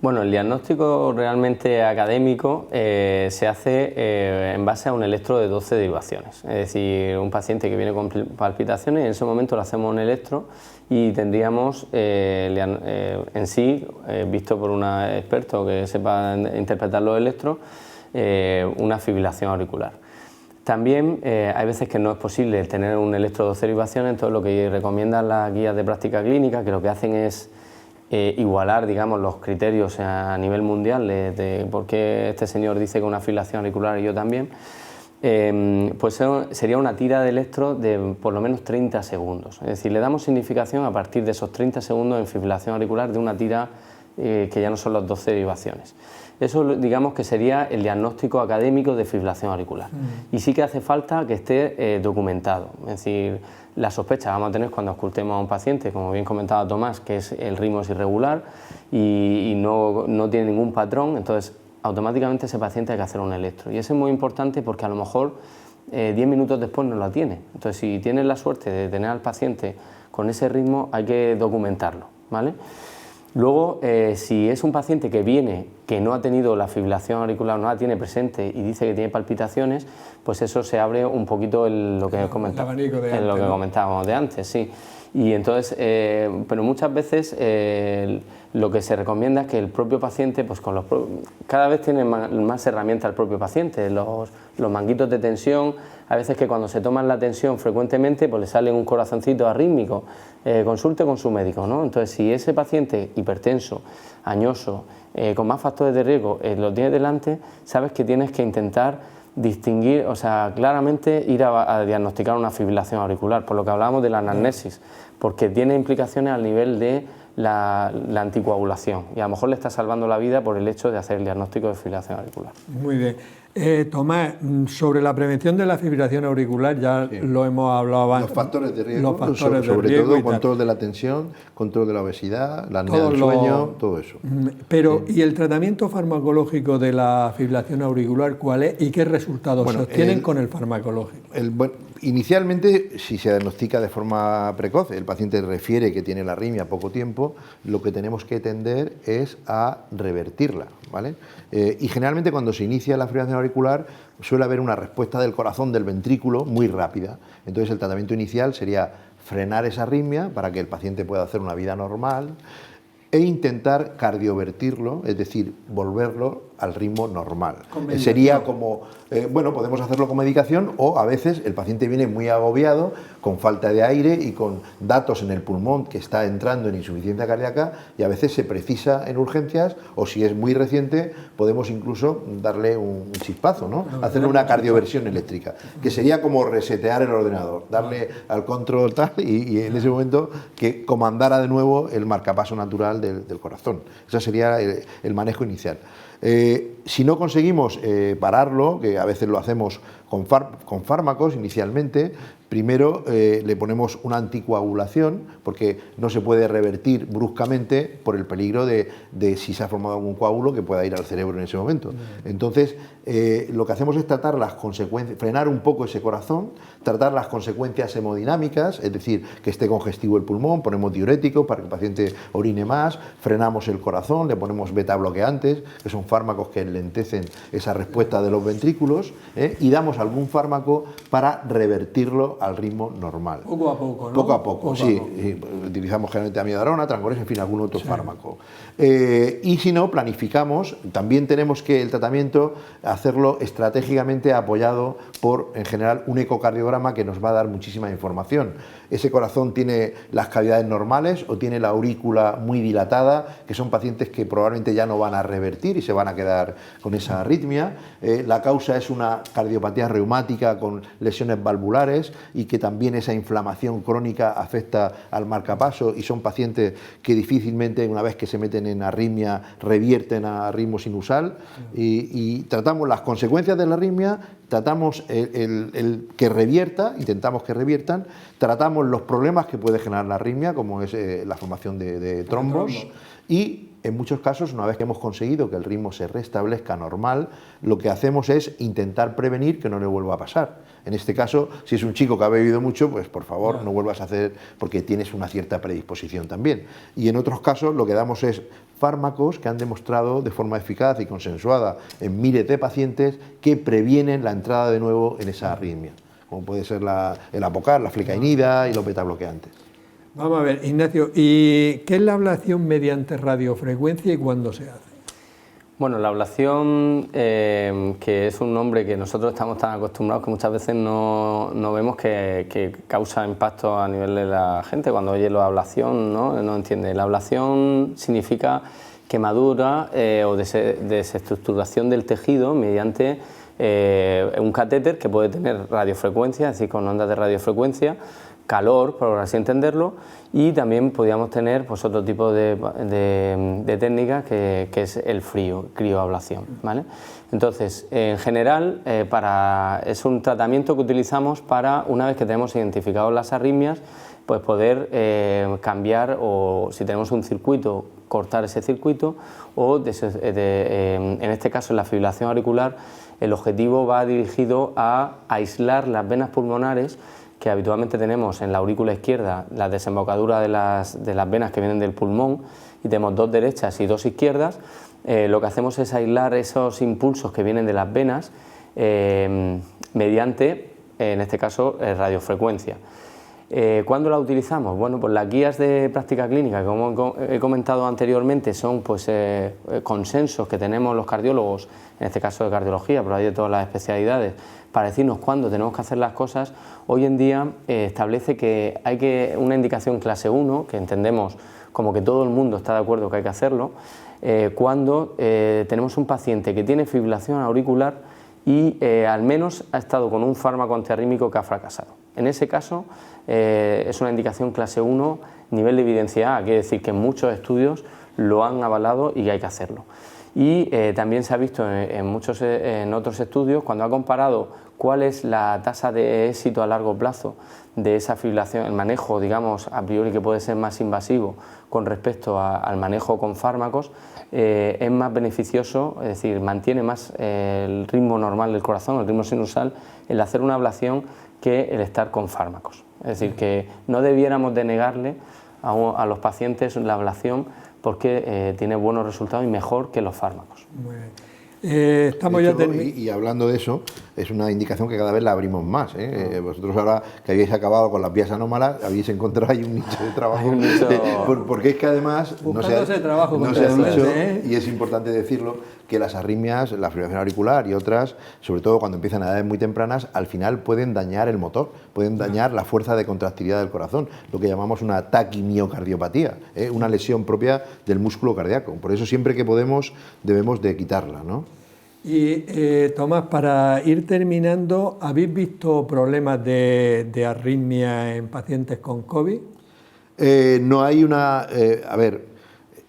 S3: Bueno, el diagnóstico realmente académico se hace en base a un electro de 12 derivaciones. Es decir, un paciente que viene con palpitaciones, en ese momento le hacemos un electro y tendríamos en sí, visto por un experto que sepa interpretar los electros, una fibrilación auricular. También hay veces que no es posible tener un electro de 12 derivaciones, entonces lo que recomiendan las guías de práctica clínica, que lo que hacen es igualar, digamos, los criterios a nivel mundial de por qué este señor dice que una fibrilación auricular y yo también, pues sería una tira de electro de por lo menos 30 segundos. Es decir, le damos significación a partir de esos 30 segundos en fibrilación auricular de una tira que ya no son las 12 derivaciones. Eso, digamos, que sería el diagnóstico académico de fibrilación auricular. Y sí que hace falta que esté documentado. Es decir, la sospecha vamos a tener cuando auscultemos a un paciente, como bien comentaba Tomás, que es el ritmo es irregular y no tiene ningún patrón, entonces automáticamente ese paciente hay que hacer un electro. Y eso es muy importante porque a lo mejor 10 minutos después no lo tiene. Entonces, si tienes la suerte de tener al paciente con ese ritmo, hay que documentarlo, ¿vale? Luego, si es un paciente que viene, que no ha tenido la fibrilación auricular, no la tiene presente y dice que tiene palpitaciones, pues eso se abre un poquito lo que comentábamos de antes, sí. Y entonces, pero muchas veces lo que se recomienda es que el propio paciente, pues cada vez tiene más herramientas el propio paciente, los manguitos de tensión, a veces que cuando se toman la tensión frecuentemente, pues le sale un corazoncito arrítmico, consulte con su médico, ¿no? Entonces, si ese paciente hipertenso, añoso, con más factores de riesgo, lo tienes delante, sabes que tienes que intentar distinguir, o sea, claramente ir a diagnosticar una fibrilación auricular, por lo que hablábamos de la anamnesis, porque tiene implicaciones al nivel de la anticoagulación y a lo mejor le está salvando la vida por el hecho de hacer el diagnóstico de fibrilación auricular.
S1: Muy bien. Tomás, sobre la prevención de la fibrilación auricular ya lo hemos hablado antes.
S2: Los factores de riesgo, sobre todo control de la tensión, control de la obesidad, la apnea del sueño, todo eso.
S1: Pero, ¿y el tratamiento farmacológico de la fibrilación auricular cuál es y qué resultados se obtienen con el farmacológico?
S2: Inicialmente, si se diagnostica de forma precoz, el paciente refiere que tiene la arritmia poco tiempo, lo que tenemos que tender es a revertirla, ¿vale? Y generalmente cuando se inicia la fibrilación auricular suele haber una respuesta del corazón, del ventrículo, muy rápida. Entonces el tratamiento inicial sería frenar esa arritmia para que el paciente pueda hacer una vida normal e intentar cardiovertirlo, es decir, volverlo al ritmo normal. Sería como, bueno, podemos hacerlo con medicación o a veces el paciente viene muy agobiado, con falta de aire y con datos en el pulmón que está entrando en insuficiencia cardíaca y a veces se precisa en urgencias o si es muy reciente podemos incluso darle un chispazo, ¿no? Hacerle una cardioversión eléctrica, que sería como resetear el ordenador, darle al control tal y en ese momento que comandara de nuevo el marcapaso natural del corazón. Ese sería el manejo inicial. Si no conseguimos pararlo, que a veces lo hacemos con fármacos inicialmente, primero le ponemos una anticoagulación porque no se puede revertir bruscamente por el peligro de si se ha formado algún coágulo que pueda ir al cerebro en ese momento. Entonces lo que hacemos es tratar las consecuencias, frenar un poco ese corazón, tratar las consecuencias hemodinámicas, es decir, que esté congestivo el pulmón, ponemos diuréticos para que el paciente orine más, frenamos el corazón, le ponemos beta bloqueantes, que son fármacos que enlentecen esa respuesta de los ventrículos, y damos algún fármaco para revertirlo al ritmo normal.
S1: Poco a poco, ¿no?
S2: Poco a poco, sí. Utilizamos generalmente amidabrona, trancorex, en fin, algún otro fármaco. Y si no, planificamos. También tenemos que el tratamiento hacerlo estratégicamente apoyado por, en general, un ecocardiograma que nos va a dar muchísima información. Ese corazón tiene las cavidades normales o tiene la aurícula muy dilatada, que son pacientes que probablemente ya no van a revertir y se van a quedar con esa arritmia. La causa es una cardiopatía reumática con lesiones valvulares y que también esa inflamación crónica afecta al marcapaso y son pacientes que difícilmente una vez que se meten en arritmia revierten a ritmo sinusal y tratamos las consecuencias de la arritmia, tratamos el que revierta, intentamos que reviertan, tratamos los problemas que puede generar la arritmia como es la formación de trombos y en muchos casos, una vez que hemos conseguido que el ritmo se restablezca normal, lo que hacemos es intentar prevenir que no le vuelva a pasar. En este caso, si es un chico que ha bebido mucho, pues por favor no vuelvas a hacer porque tienes una cierta predisposición también. Y en otros casos lo que damos es fármacos que han demostrado de forma eficaz y consensuada en miles de pacientes que previenen la entrada de nuevo en esa arritmia, como puede ser el Apocar, la flecainida y los beta bloqueantes.
S1: Vamos a ver, Ignacio, ¿y qué es la ablación mediante radiofrecuencia y cuándo se hace?
S3: Bueno, la ablación, que es un nombre que nosotros estamos tan acostumbrados que muchas veces no vemos que causa impacto a nivel de la gente. Cuando oye la ablación no entiende. La ablación significa quemadura o desestructuración del tejido mediante un catéter que puede tener radiofrecuencia, es decir, con ondas de radiofrecuencia, calor, por así entenderlo, y también podríamos tener pues, otro tipo de técnica que es el frío, crioablación, ¿vale? Entonces, en general, es un tratamiento que utilizamos para, una vez que tenemos identificado las arritmias, pues poder cambiar o, si tenemos un circuito, cortar ese circuito o, en este caso, en la fibrilación auricular, el objetivo va dirigido a aislar las venas pulmonares que habitualmente tenemos en la aurícula izquierda, la desembocadura de las venas que vienen del pulmón, y tenemos dos derechas y dos izquierdas. Lo que hacemos es aislar esos impulsos que vienen de las venas mediante, en este caso, radiofrecuencia. ¿Cuándo la utilizamos? Bueno, pues las guías de práctica clínica, que como he comentado anteriormente, son pues, consensos que tenemos los cardiólogos, en este caso de cardiología, pero hay de todas las especialidades, para decirnos cuándo tenemos que hacer las cosas. Hoy en día establece que hay una indicación clase 1, que entendemos como que todo el mundo está de acuerdo que hay que hacerlo, cuando tenemos un paciente que tiene fibrilación auricular y al menos ha estado con un fármaco antiarrítmico que ha fracasado. En ese caso es una indicación clase 1, nivel de evidencia A, quiere decir que muchos estudios lo han avalado y hay que hacerlo. Y también se ha visto en otros estudios, cuando ha comparado cuál es la tasa de éxito a largo plazo de esa fibrilación, el manejo, digamos, a priori que puede ser más invasivo con respecto al manejo con fármacos, es más beneficioso, es decir, mantiene más el ritmo normal del corazón, el ritmo sinusal, el hacer una ablación que el estar con fármacos. Es decir, que no debiéramos de negarle a los pacientes la ablación porque tiene buenos resultados y mejor que los fármacos.
S1: Muy bien. Estamos ya
S2: y hablando de eso, es una indicación que cada vez la abrimos más. Vosotros ahora que habéis acabado con las vías anómalas, habéis encontrado ahí un nicho de trabajo. Porque es que además no se ha dicho, y es importante decirlo, que las arritmias, la fibrilación auricular y otras, sobre todo cuando empiezan a edades muy tempranas, al final pueden dañar el motor, pueden dañar la fuerza de contractilidad del corazón, lo que llamamos una taquimiocardiopatía, una lesión propia del músculo cardíaco. Por eso siempre que podemos debemos de quitarla, ¿no?
S1: Y Tomás, para ir terminando, ¿habéis visto problemas de arritmia en pacientes con COVID?
S2: No hay una...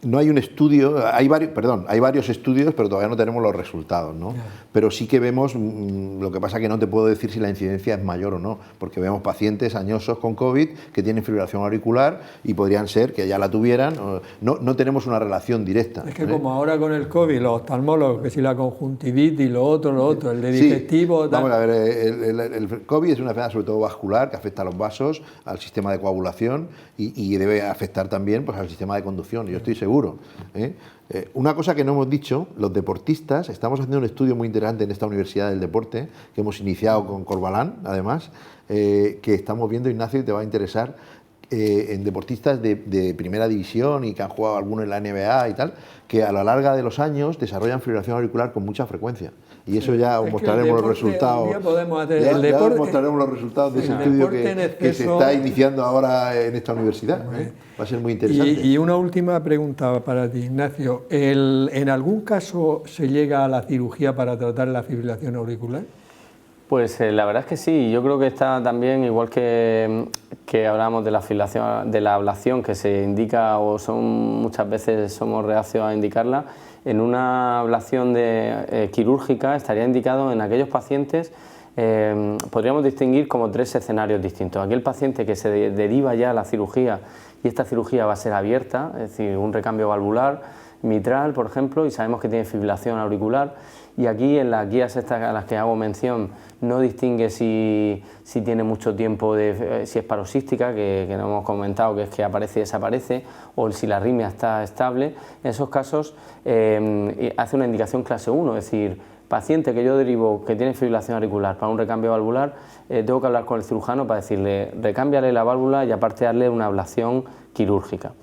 S2: no hay un estudio, hay varios estudios, pero todavía no tenemos los resultados, ¿no? Pero sí que vemos, lo que pasa que no te puedo decir si la incidencia es mayor o no, porque vemos pacientes añosos con COVID que tienen fibrilación auricular y podrían ser que ya la tuvieran, no tenemos una relación directa.
S1: Es que como ahora con el COVID, los oftalmólogos, que si la conjuntivitis, lo otro, el de digestivo...
S2: Sí, vamos a ver, el COVID es una enfermedad sobre todo vascular que afecta a los vasos, al sistema de coagulación y debe afectar también pues, al sistema de conducción, yo estoy seguro. Una cosa que no hemos dicho, los deportistas, estamos haciendo un estudio muy interesante en esta Universidad del Deporte, que hemos iniciado con Corbalán, además, que estamos viendo, Ignacio, y te va a interesar, en deportistas de primera división y que han jugado algunos en la NBA y tal, que a lo largo de los años desarrollan fibrilación auricular con mucha frecuencia. Y eso ya os mostraremos los resultados. Ya os mostraremos los resultados de ese estudio que se está iniciando ahora en esta universidad. Va a ser muy interesante.
S1: Y una última pregunta para ti, Ignacio. ¿En algún caso se llega a la cirugía para tratar la fibrilación auricular?
S3: Pues la verdad es que sí, yo creo que está también, igual que hablamos de la fibrilación, de la ablación, que se indica o muchas veces somos reacios a indicarla, en una ablación quirúrgica estaría indicado en aquellos pacientes, podríamos distinguir como 3 escenarios distintos. Aquel paciente que se deriva ya a la cirugía y esta cirugía va a ser abierta, es decir, un recambio valvular mitral, por ejemplo, y sabemos que tiene fibrilación auricular. Y aquí en las guías estas a las que hago mención no distingue si tiene mucho tiempo, si es paroxística, que no hemos comentado, que es que aparece y desaparece, o si la arritmia está estable. En esos casos hace una indicación clase 1, es decir, paciente que yo derivo que tiene fibrilación auricular para un recambio valvular, tengo que hablar con el cirujano para decirle recámbiale la válvula y aparte darle una ablación quirúrgica.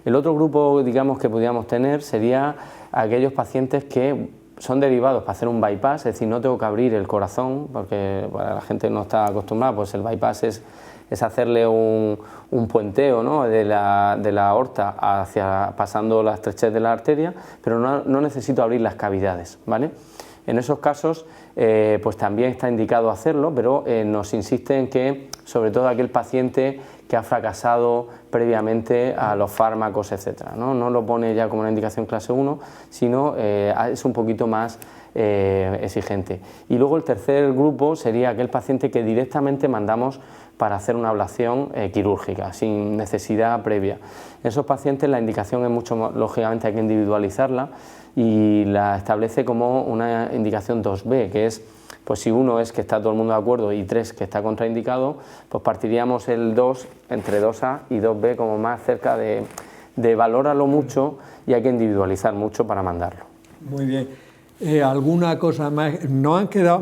S3: El otro grupo, digamos, que podríamos tener sería aquellos pacientes que son derivados para hacer un bypass, es decir, no tengo que abrir el corazón, porque para la gente no está acostumbrada, pues el bypass es hacerle un puenteo, ¿no?, de la aorta pasando la estrechez de la arteria, pero no necesito abrir las cavidades, ¿vale? En esos casos, pues también está indicado hacerlo, pero nos insiste en que, sobre todo aquel paciente que ha fracasado previamente a los fármacos, etcétera, ¿no? No lo pone ya como una indicación clase 1, sino es un poquito más exigente. Y luego el tercer grupo sería aquel paciente que directamente mandamos para hacer una ablación quirúrgica, sin necesidad previa. En esos pacientes la indicación es mucho más, lógicamente hay que individualizarla y la establece como una indicación 2B, que es, pues si 1 es que está todo el mundo de acuerdo y 3 que está contraindicado, pues partiríamos el 2 entre 2A y 2B como más cerca de valóralo mucho y hay que individualizar mucho para mandarlo.
S1: Muy bien. ¿Alguna cosa más? Me han quedado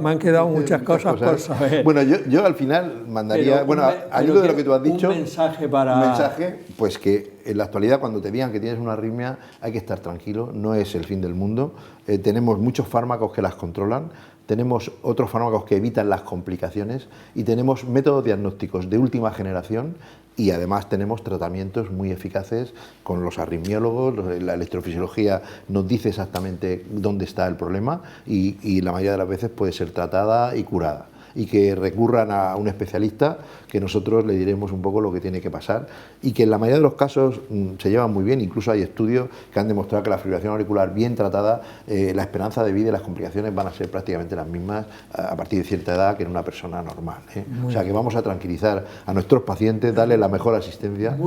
S1: muchas cosas por saber.
S2: Bueno, yo al final mandaría, al hilo de lo que tú has dicho,
S1: un mensaje para...
S2: Un mensaje, pues que en la actualidad cuando te digan que tienes una arritmia hay que estar tranquilo, no es el fin del mundo. Tenemos muchos fármacos que las controlan, tenemos otros fármacos que evitan las complicaciones y tenemos métodos diagnósticos de última generación y además tenemos tratamientos muy eficaces con los arritmiólogos, la electrofisiología nos dice exactamente dónde está el problema y la mayoría de las veces puede ser tratada y curada. Y que recurran a un especialista, que nosotros le diremos un poco lo que tiene que pasar y que en la mayoría de los casos se llevan muy bien, incluso hay estudios que han demostrado que la fibrilación auricular bien tratada, la esperanza de vida y las complicaciones van a ser prácticamente las mismas a partir de cierta edad que en una persona normal, ¿eh? O sea que vamos a tranquilizar a nuestros pacientes, darles la mejor asistencia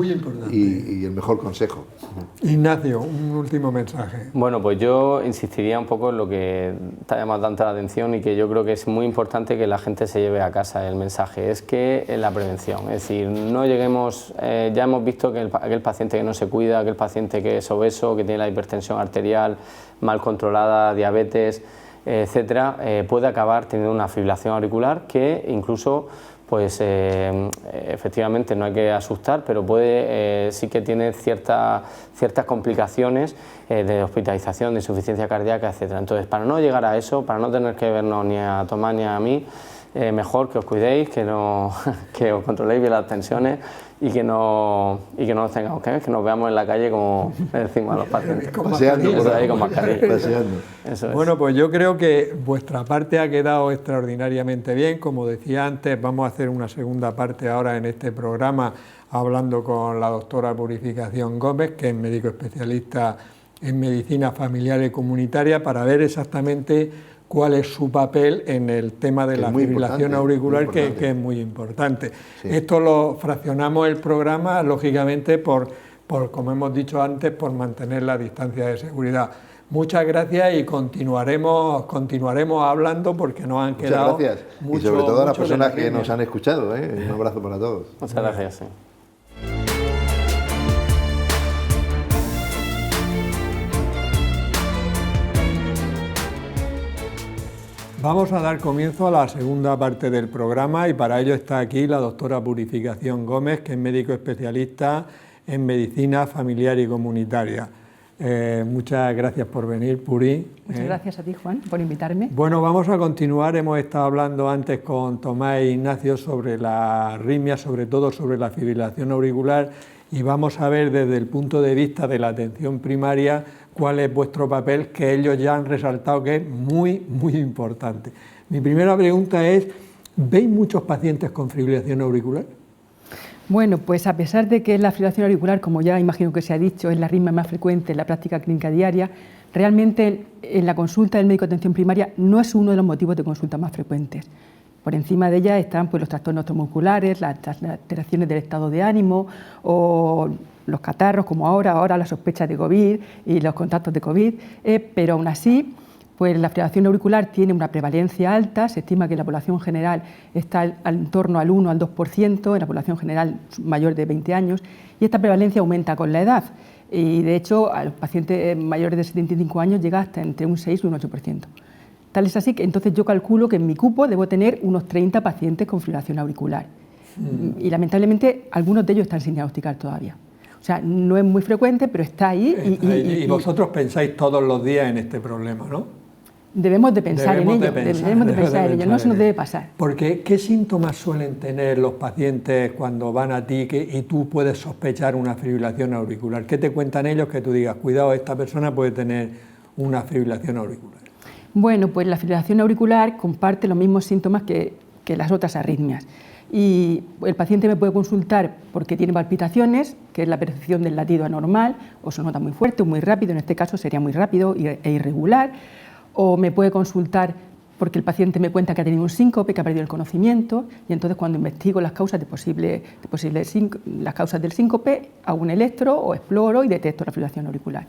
S2: y el mejor consejo.
S1: Ignacio, un último mensaje.
S3: Bueno, pues yo insistiría un poco en lo que te ha llamado tanta la atención y que yo creo que es muy importante que la gente paciente se lleve a casa el mensaje, es que en la prevención, es decir, no lleguemos, ya hemos visto que aquel paciente que no se cuida, aquel paciente que es obeso, que tiene la hipertensión arterial mal controlada, diabetes, etcétera, puede acabar teniendo una fibrilación auricular que incluso, pues efectivamente no hay que asustar, pero puede, sí que tiene ciertas complicaciones de hospitalización, de insuficiencia cardíaca, etcétera. Entonces, para no llegar a eso, para no tener que vernos ni a Tomás ni a mí, mejor que os cuidéis, que os controléis bien las tensiones y que no nos tengamos que ver, que nos veamos en la calle como le decimos a los pacientes.
S2: Paseando por ahí con mascarilla.
S3: Paseando. Eso es.
S1: Bueno, pues yo creo que vuestra parte ha quedado extraordinariamente bien. Como decía antes, vamos a hacer una segunda parte ahora en este programa hablando con la doctora Purificación Gómez, que es médico especialista en medicina familiar y comunitaria, para ver exactamente cuál es su papel en el tema de la fibrilación auricular, que es muy importante. Sí. Esto lo fraccionamos el programa, lógicamente, por, como hemos dicho antes, por mantener la distancia de seguridad. Muchas gracias y continuaremos hablando porque nos han quedado...
S2: Muchas gracias. Y sobre todo a las personas que nos han escuchado. Un abrazo para todos.
S3: Muchas gracias. Sí.
S1: Vamos a dar comienzo a la segunda parte del programa y para ello está aquí la doctora Purificación Gómez, que es médico especialista en medicina familiar y comunitaria. Muchas gracias por venir, Puri.
S8: Muchas gracias a ti, Juan, por invitarme.
S1: Bueno, vamos a continuar. Hemos estado hablando antes con Tomás e Ignacio sobre la arritmia, sobre todo sobre la fibrilación auricular, y vamos a ver desde el punto de vista de la atención primaria cuál es vuestro papel, que ellos ya han resaltado que es muy, muy importante. Mi primera pregunta es, ¿veis muchos pacientes con fibrilación auricular?
S8: Bueno, pues a pesar de que la fibrilación auricular, como ya imagino que se ha dicho, es la arritmia más frecuente en la práctica clínica diaria, realmente en la consulta del médico de atención primaria no es uno de los motivos de consulta más frecuentes. Por encima de ella están pues, los trastornos neuromusculares, las alteraciones del estado de ánimo o los catarros, como ahora la sospecha de COVID y los contactos de COVID, pero aún así pues la fibrilación auricular tiene una prevalencia alta, se estima que en la población general está en torno al 1 al 2%, en la población general mayor de 20 años, y esta prevalencia aumenta con la edad, y de hecho a los pacientes mayores de 75 años llega hasta entre un 6 y un 8%. Tal es así que entonces yo calculo que en mi cupo debo tener unos 30 pacientes con fibrilación auricular, y lamentablemente algunos de ellos están sin diagnosticar todavía. O sea, no es muy frecuente, pero está ahí.
S1: Y vosotros pensáis todos los días en este problema, ¿no?
S8: Debemos de pensar en ello, no se nos debe pasar.
S1: Porque, ¿qué síntomas suelen tener los pacientes cuando van a ti y tú puedes sospechar una fibrilación auricular? ¿Qué te cuentan ellos que tú digas, cuidado, esta persona puede tener una fibrilación auricular?
S8: Bueno, pues la fibrilación auricular comparte los mismos síntomas que las otras arritmias. Y el paciente me puede consultar porque tiene palpitaciones, que es la percepción del latido anormal, o se nota muy fuerte o muy rápido, en este caso sería muy rápido e irregular, o me puede consultar porque el paciente me cuenta que ha tenido un síncope, que ha perdido el conocimiento, y entonces cuando investigo las causas las causas del síncope, hago un electro o exploro y detecto la fibrilación auricular.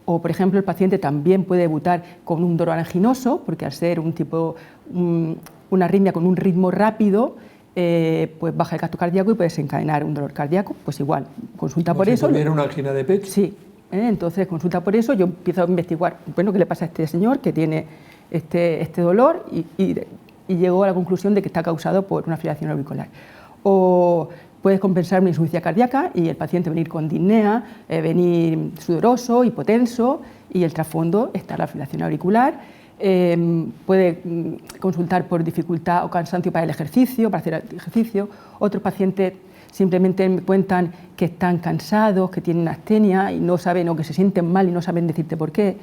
S8: O, por ejemplo, el paciente también puede debutar con un dolor anginoso, porque al ser una arritmia con un ritmo rápido, pues baja el gasto cardíaco y puede desencadenar un dolor cardíaco, pues igual, consulta por eso.
S1: ¿Tuviera una angina de pecho?
S8: Sí, entonces consulta por eso, yo empiezo a investigar, bueno, qué le pasa a este señor que tiene este dolor y llego a la conclusión de que está causado por una fibrilación auricular. O puedes compensar una insuficiencia cardíaca y el paciente venir con disnea, venir sudoroso, hipotenso, y el trasfondo está la fibrilación auricular. Puede consultar por dificultad o cansancio para el ejercicio, para hacer ejercicio. Otros pacientes simplemente me cuentan que están cansados, que tienen astenia y no saben, o que se sienten mal y no saben decirte por qué.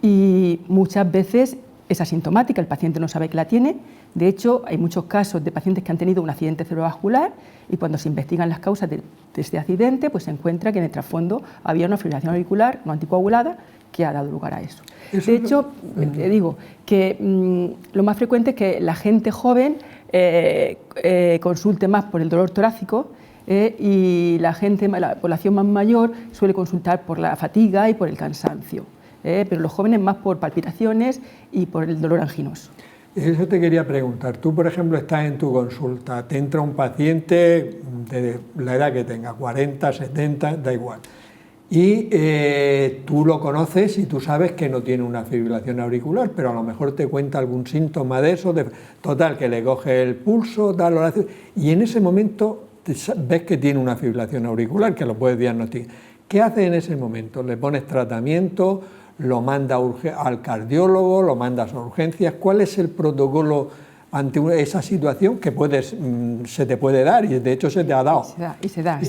S8: Y muchas veces es asintomática, el paciente no sabe que la tiene. De hecho, hay muchos casos de pacientes que han tenido un accidente cerebrovascular y cuando se investigan las causas de este accidente, pues se encuentra que en el trasfondo había una fibrilación auricular no anticoagulada que ha dado lugar a eso. De hecho, te digo que lo más frecuente es que la gente joven consulte más por el dolor torácico y la población más mayor suele consultar por la fatiga y por el cansancio, pero los jóvenes más por palpitaciones y por el dolor anginoso.
S1: Eso te quería preguntar. Tú, por ejemplo, estás en tu consulta, te entra un paciente de la edad que tenga, 40, 70, da igual. Y tú lo conoces y tú sabes que no tiene una fibrilación auricular, pero a lo mejor te cuenta algún síntoma de eso, total, que le coge el pulso, tal, y en ese momento ves que tiene una fibrilación auricular, que lo puedes diagnosticar. ¿Qué haces en ese momento? ¿Le pones tratamiento? ¿Lo manda al cardiólogo? ¿Lo mandas a urgencias? ¿Cuál es el protocolo ante esa situación que se te puede dar? Y de hecho se te ha dado.
S8: Y se da.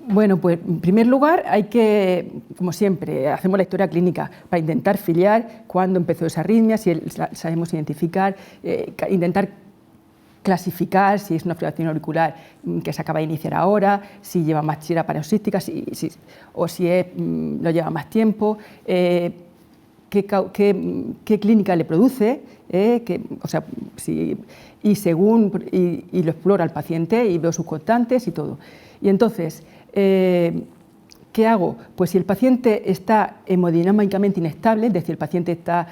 S8: Bueno, pues en primer lugar hay que, como siempre, hacemos la historia clínica para intentar filiar cuándo empezó esa arritmia, si sabemos identificar, intentar clasificar si es una fibrilación auricular que se acaba de iniciar ahora, si lleva más chira paroxística o si lo lleva más tiempo, qué clínica le produce, y lo explora el paciente y veo sus constantes y todo. Y entonces, ¿qué hago? Pues si el paciente está hemodinámicamente inestable, es decir, el paciente está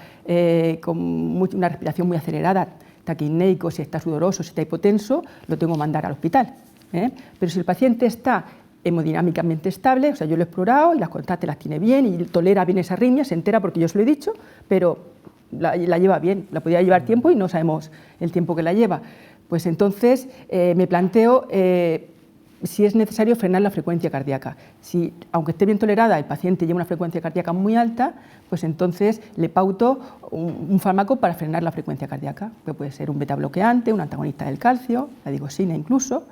S8: con una respiración muy acelerada, taquipneico, si está sudoroso, si está hipotenso, lo tengo que mandar al hospital. Pero si el paciente está hemodinámicamente estable, o sea, yo lo he explorado y las constantes las tiene bien y tolera bien esa arritmia, se entera porque yo se lo he dicho, pero la lleva bien, la podría llevar tiempo y no sabemos el tiempo que la lleva. Pues entonces me planteo si es necesario frenar la frecuencia cardíaca. Si, aunque esté bien tolerada, el paciente lleva una frecuencia cardíaca muy alta, pues entonces le pauto un fármaco para frenar la frecuencia cardíaca, que puede ser un betabloqueante, un antagonista del calcio, la digoxina incluso,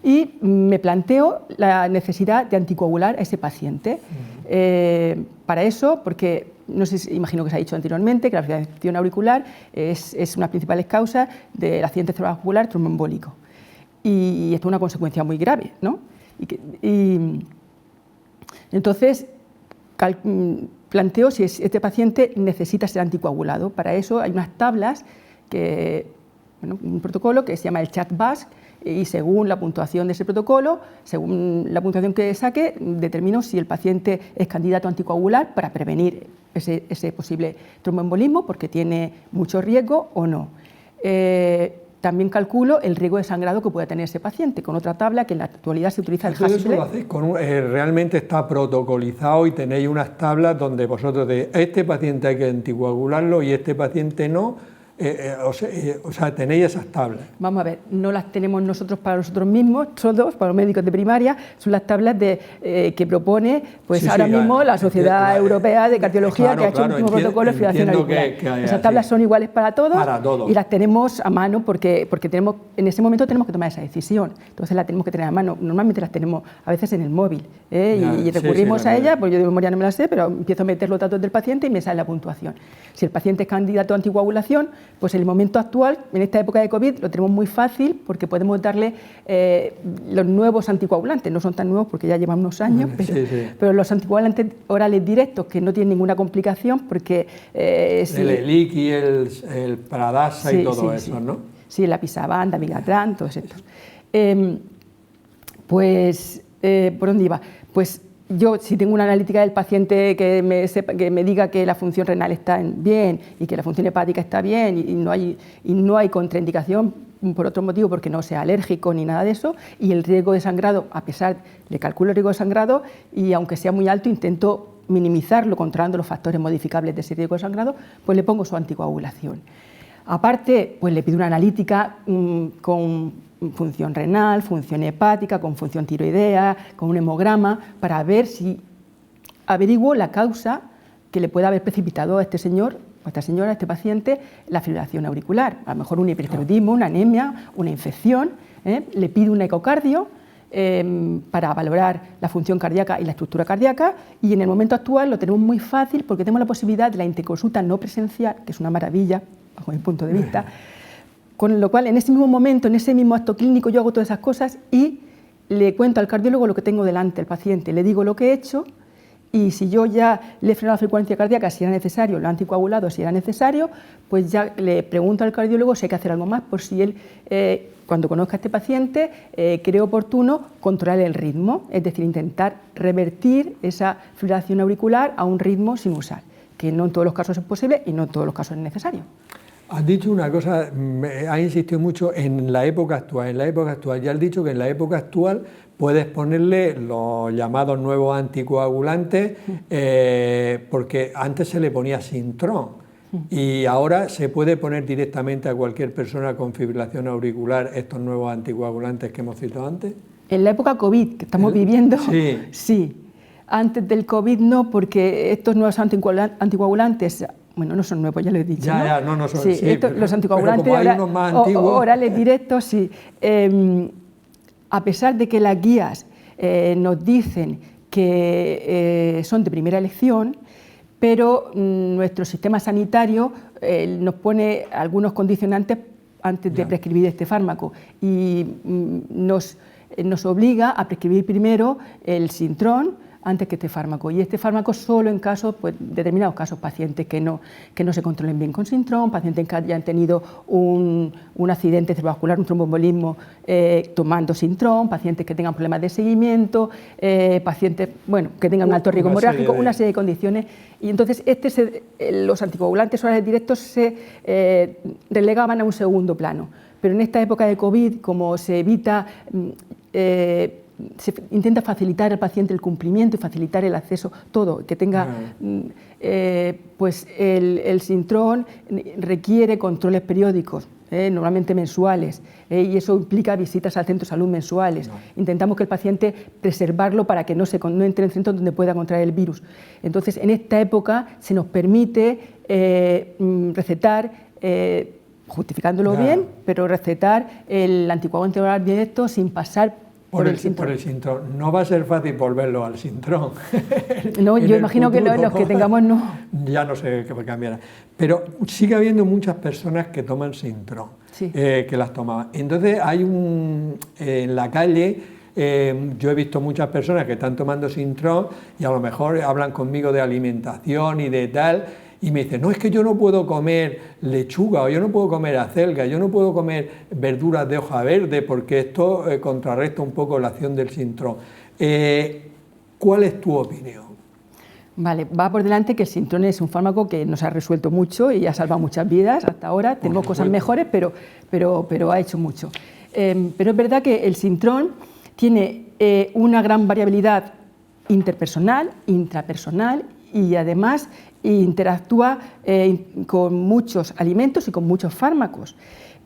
S8: y me planteo la necesidad de anticoagular a ese paciente. Para eso, porque no sé, imagino que se ha dicho anteriormente que la fibrilación auricular es una de las principales causas del accidente cerebrovascular tromboembólico. Y esto es una consecuencia muy grave, ¿no? Entonces, planteo si este paciente necesita ser anticoagulado. Para eso hay unas tablas, un protocolo que se llama el CHAT-BASC, y según la puntuación de ese protocolo, según la puntuación que saque, determino si el paciente es candidato a anticoagular para prevenir ese posible tromboembolismo, porque tiene mucho riesgo o no. También calculo el riesgo de sangrado que pueda tener ese paciente, con otra tabla que en la actualidad se utiliza el Hasple.
S1: Eso lo hacéis realmente está protocolizado y tenéis unas tablas donde vosotros este paciente hay que anticoagularlo y este paciente no. O sea, tenéis esas tablas.
S8: Vamos a ver, no las tenemos nosotros para nosotros mismos, todos, para los médicos de primaria, son las tablas que propone ahora mismo la Sociedad Europea de Cardiología, que ha hecho un último protocolo de fibrilación auricular. Esas tablas son iguales para todos y las tenemos a mano porque tenemos, en ese momento tenemos que tomar esa decisión, entonces la tenemos que tener a mano. Normalmente las tenemos a veces en el móvil y recurrimos a ella, pues yo de memoria no me la sé, pero empiezo a meter los datos del paciente y me sale la puntuación. Si el paciente es candidato a anticoagulación, pues en el momento actual, en esta época de COVID, lo tenemos muy fácil porque podemos darle los nuevos anticoagulantes, no son tan nuevos porque ya llevan unos años, pero los anticoagulantes orales directos que no tienen ninguna complicación porque...
S1: el Eliqui, el Pradasa y todo eso, ¿no?
S8: Sí, el Apisaban, Dabigatran, todos estos. ¿Por dónde iba? Pues yo, si tengo una analítica del paciente que me diga que la función renal está bien y que la función hepática está bien y no hay contraindicación por otro motivo, porque no sea alérgico ni nada de eso, y el riesgo de sangrado, le calculo el riesgo de sangrado y aunque sea muy alto intento minimizarlo controlando los factores modificables de ese riesgo de sangrado, pues le pongo su anticoagulación. Aparte, pues le pido una analítica con función renal, función hepática, con función tiroidea, con un hemograma, para ver si averiguo la causa que le pueda haber precipitado a este señor, a esta señora, a este paciente, la fibrilación auricular. A lo mejor un hipertiroidismo, una anemia, una infección. Le pido un ecocardio para valorar la función cardíaca y la estructura cardíaca, y en el momento actual lo tenemos muy fácil porque tenemos la posibilidad de la interconsulta no presencial, que es una maravilla, bajo mi punto de vista, con lo cual en ese mismo momento, en ese mismo acto clínico, yo hago todas esas cosas y le cuento al cardiólogo lo que tengo delante del paciente, le digo lo que he hecho y si yo ya le he frenado la frecuencia cardíaca, si era necesario, lo he anticoagulado, si era necesario, pues ya le pregunto al cardiólogo si hay que hacer algo más, por si él, cuando conozca a este paciente, cree oportuno controlar el ritmo, es decir, intentar revertir esa fibrilación auricular a un ritmo sinusal, que no en todos los casos es posible y no en todos los casos es necesario.
S1: Has dicho una cosa, has insistido mucho en la época actual. En la época actual, ya has dicho que en la época actual puedes ponerle los llamados nuevos anticoagulantes, porque antes se le ponía Sintrom. Y ahora se puede poner directamente a cualquier persona con fibrilación auricular estos nuevos anticoagulantes que hemos citado antes.
S8: En la época COVID que estamos viviendo,
S1: sí.
S8: Sí. Antes del COVID no, porque estos nuevos anticoagulantes, bueno, no son nuevos, ya lo he dicho, ¿no?
S1: No son,
S8: sí,
S1: sí,
S8: los anticoagulantes orales directos, sí. A pesar de que las guías nos dicen que son de primera elección, pero nuestro sistema sanitario nos pone algunos condicionantes antes de prescribir este fármaco y nos obliga a prescribir primero el Sintrom antes que este fármaco. Y este fármaco solo en casos, pues, determinados casos, pacientes que no se controlen bien con Sintrom, pacientes que hayan tenido un accidente cerebrovascular, un tromboembolismo tomando Sintrom, pacientes que tengan problemas de seguimiento, pacientes que tengan un alto riesgo hemorrágico, una serie de condiciones. Y entonces los anticoagulantes orales directos se relegaban a un segundo plano. Pero en esta época de COVID, como se evita... se intenta facilitar al paciente el cumplimiento y facilitar el acceso, todo, que tenga, pues el Sintrom requiere controles periódicos, normalmente mensuales, y eso implica visitas al centro de salud mensuales. Intentamos que el paciente preservarlo para que no entre en centros donde pueda contraer el virus. Entonces, en esta época se nos permite recetar, justificándolo bien, pero recetar el anticoagulante oral directo sin pasar por el
S1: Sintrom. No va a ser fácil volverlo al Sintrom.
S8: No, yo imagino que los que tengamos no.
S1: Ya no sé qué cambiará. Pero sigue habiendo muchas personas que toman Sintrom,
S8: sí.
S1: Que las tomaban. Entonces hay en la calle, yo he visto muchas personas que están tomando Sintrom y a lo mejor hablan conmigo de alimentación y de tal, y me dicen, no, es que yo no puedo comer lechuga, o yo no puedo comer acelga, yo no puedo comer verduras de hoja verde, porque esto contrarresta un poco la acción del Sintrom. ¿Cuál es tu opinión?
S8: Vale, va por delante que el Sintrom es un fármaco que nos ha resuelto mucho y ha salvado muchas vidas hasta ahora. Tenemos cosas mejores, pero ha hecho mucho. Pero es verdad que el Sintrom tiene una gran variabilidad interpersonal, intrapersonal, y además interactúa con muchos alimentos y con muchos fármacos.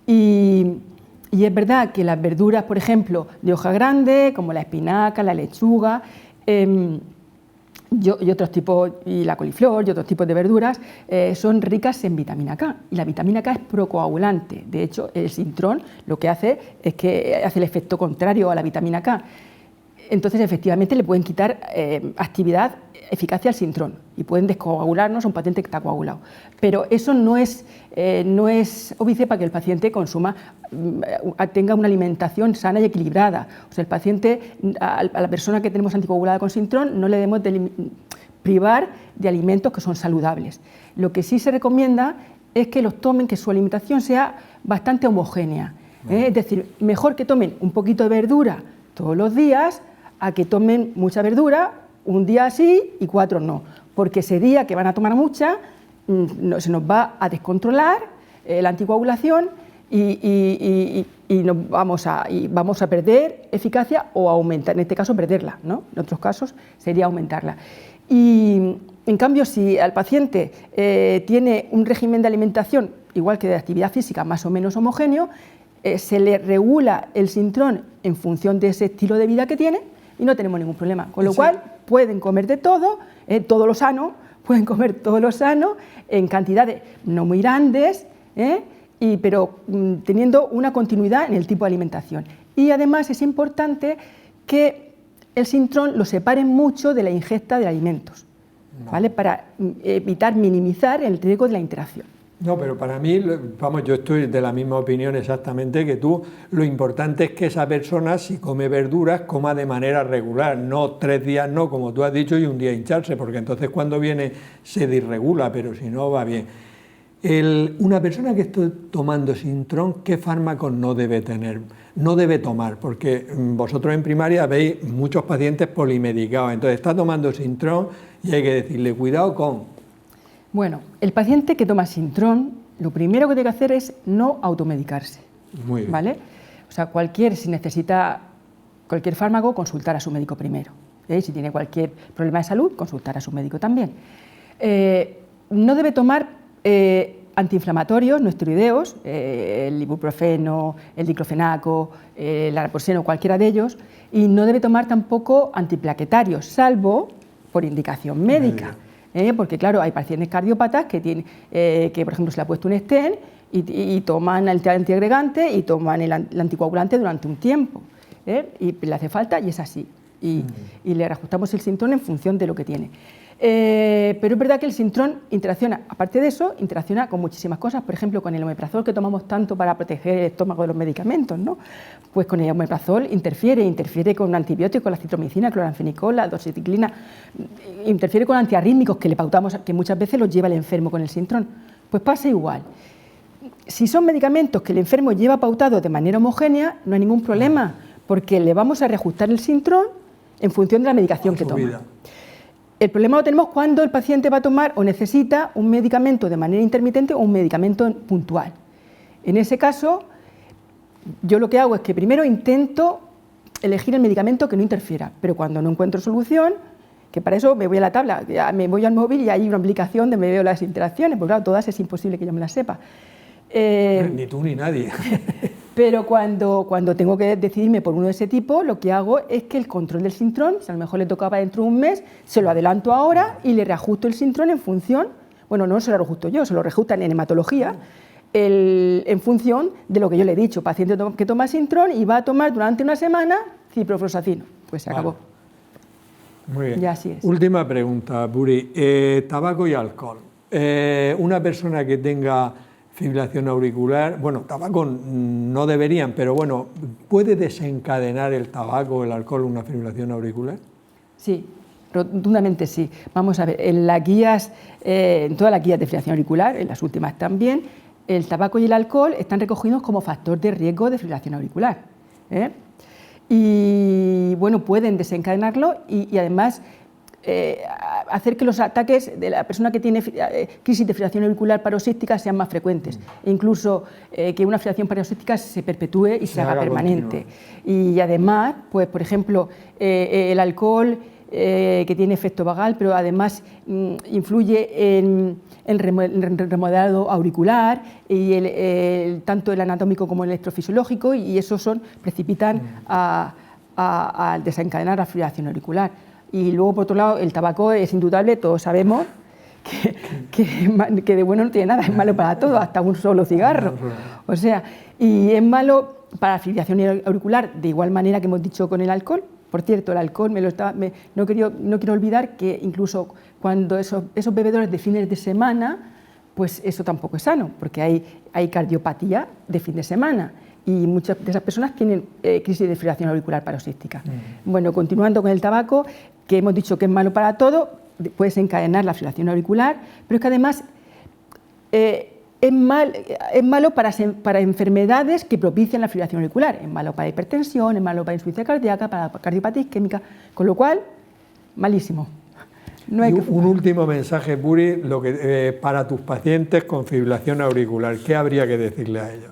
S8: Y es verdad que las verduras, por ejemplo, de hoja grande, como la espinaca, la lechuga, y otros tipos, y la coliflor y otros tipos de verduras, son ricas en vitamina K. Y la vitamina K es procoagulante. De hecho, el Sintrom lo que hace es que hace el efecto contrario a la vitamina K. Entonces, efectivamente, le pueden quitar actividad, eficacia al Sintrom y pueden descoagularnos a un paciente que está coagulado. Pero eso no es óbice para que el paciente tenga una alimentación sana y equilibrada. O sea, el paciente, a la persona que tenemos anticoagulada con Sintrom, no le debemos privar de alimentos que son saludables. Lo que sí se recomienda es que los tomen, que su alimentación sea bastante homogénea. Es decir, mejor que tomen un poquito de verdura todos los días a que tomen mucha verdura un día sí y 4 no, porque ese día que van a tomar mucha se nos va a descontrolar la anticoagulación y vamos a perder eficacia o aumentar, en este caso perderla, ¿no? En otros casos sería aumentarla. Y en cambio, si al paciente tiene un régimen de alimentación igual que de actividad física más o menos homogéneo, se le regula el Sintrom en función de ese estilo de vida que tiene y no tenemos ningún problema. Con lo cual pueden comer de todo, todo lo sano, pueden comer todo lo sano en cantidades no muy grandes, pero teniendo una continuidad en el tipo de alimentación. Y además es importante que el Sintrom lo separen mucho de la ingesta de alimentos, ¿vale? Para minimizar el riesgo de la interacción.
S1: No, pero para mí, vamos, yo estoy de la misma opinión exactamente que tú. Lo importante es que esa persona, si come verduras, coma de manera regular, no 3 días no, como tú has dicho, y un día hincharse, porque entonces cuando viene se disregula, pero si no va bien. Una persona que esté tomando Sintrom, ¿qué fármacos no debe tomar? Porque vosotros en primaria veis muchos pacientes polimedicados, entonces está tomando Sintrom y hay que decirle, cuidado con...
S8: Bueno, el paciente que toma Sintrom lo primero que tiene que hacer es no automedicarse.
S1: Muy bien.
S8: ¿Vale? O sea, si necesita cualquier fármaco, consultar a su médico primero. Si tiene cualquier problema de salud, consultar a su médico también. No debe tomar antiinflamatorios, no esteroideos, el ibuprofeno, el diclofenaco, el naproxeno, cualquiera de ellos, y no debe tomar tampoco antiplaquetarios, salvo por indicación médica. Porque, claro, hay pacientes cardiópatas que, por ejemplo, se le ha puesto un stent y toman el antiagregante y toman el anticoagulante durante un tiempo. Y le hace falta y es así. Y le reajustamos el Sintrom en función de lo que tiene. Pero es verdad que el Sintrom interacciona, aparte de eso, interacciona con muchísimas cosas, por ejemplo, con el omeprazol que tomamos tanto para proteger el estómago de los medicamentos, ¿no? Pues con el omeprazol interfiere con antibióticos, la citromicina, cloranfenicol, la doxiciclina, interfiere con antiarrítmicos que le pautamos, que muchas veces los lleva el enfermo con el Sintrom. Pues pasa igual. Si son medicamentos que el enfermo lleva pautados de manera homogénea, no hay ningún problema, porque le vamos a reajustar el Sintrom en función de la medicación que toma. El problema lo tenemos cuando el paciente va a tomar o necesita un medicamento de manera intermitente o un medicamento puntual. En ese caso, yo lo que hago es que primero intento elegir el medicamento que no interfiera, pero cuando no encuentro solución, que para eso me voy a la tabla, me voy al móvil y hay una aplicación donde me veo las interacciones, porque claro, todas es imposible que yo me las sepa.
S1: Ni tú ni nadie.
S8: Pero cuando tengo que decidirme por uno de ese tipo, lo que hago es que el control del Sintrom, si a lo mejor le tocaba dentro de un mes, se lo adelanto ahora y le reajusto el Sintrom en función, bueno, no se lo reajusto yo, se lo reajustan en hematología, en función de lo que yo le he dicho. Paciente que toma Sintrom y va a tomar durante una semana ciprofloxacino. Pues se acabó.
S1: Muy bien.
S8: Y así es.
S1: Última pregunta, Buri. Tabaco y alcohol. Una persona que tenga fibrilación auricular, bueno, tabaco no deberían, pero bueno, ¿puede desencadenar el tabaco o el alcohol una fibrilación auricular?
S8: Sí, rotundamente sí. Vamos a ver, en las guías, en todas las guías de fibrilación auricular, en las últimas también, el tabaco y el alcohol están recogidos como factor de riesgo de fibrilación auricular. Y bueno, pueden desencadenarlo y además hacer que los ataques de la persona que tiene crisis de fibrilación auricular paroxística sean más frecuentes, e incluso que una fibrilación paroxística se perpetúe y se haga permanente. Y además, pues por ejemplo, el alcohol que tiene efecto vagal, pero además influye en el remodelado auricular y tanto el anatómico como el electrofisiológico, y esos precipitan a desencadenar la fibrilación auricular. Y luego, por otro lado, el tabaco es indudable, todos sabemos que de bueno no tiene nada, es malo para todo, hasta un solo cigarro. O sea, y es malo para la fibrilación auricular, de igual manera que hemos dicho con el alcohol. Por cierto, el alcohol, no quiero olvidar que incluso cuando esos bebedores de fines de semana, pues eso tampoco es sano, porque hay cardiopatía de fin de semana. Y muchas de esas personas tienen crisis de fibrilación auricular paroxística. Bueno, continuando con el tabaco, que hemos dicho que es malo para todo, puede desencadenar la fibrilación auricular, pero es que además es malo para enfermedades que propician la fibrilación auricular, es malo para hipertensión, es malo para insuficiencia cardíaca, para cardiopatía isquémica, con lo cual, malísimo. No hay
S1: un último mensaje, Buri, para tus pacientes con fibrilación auricular, ¿qué habría que decirle a ellos?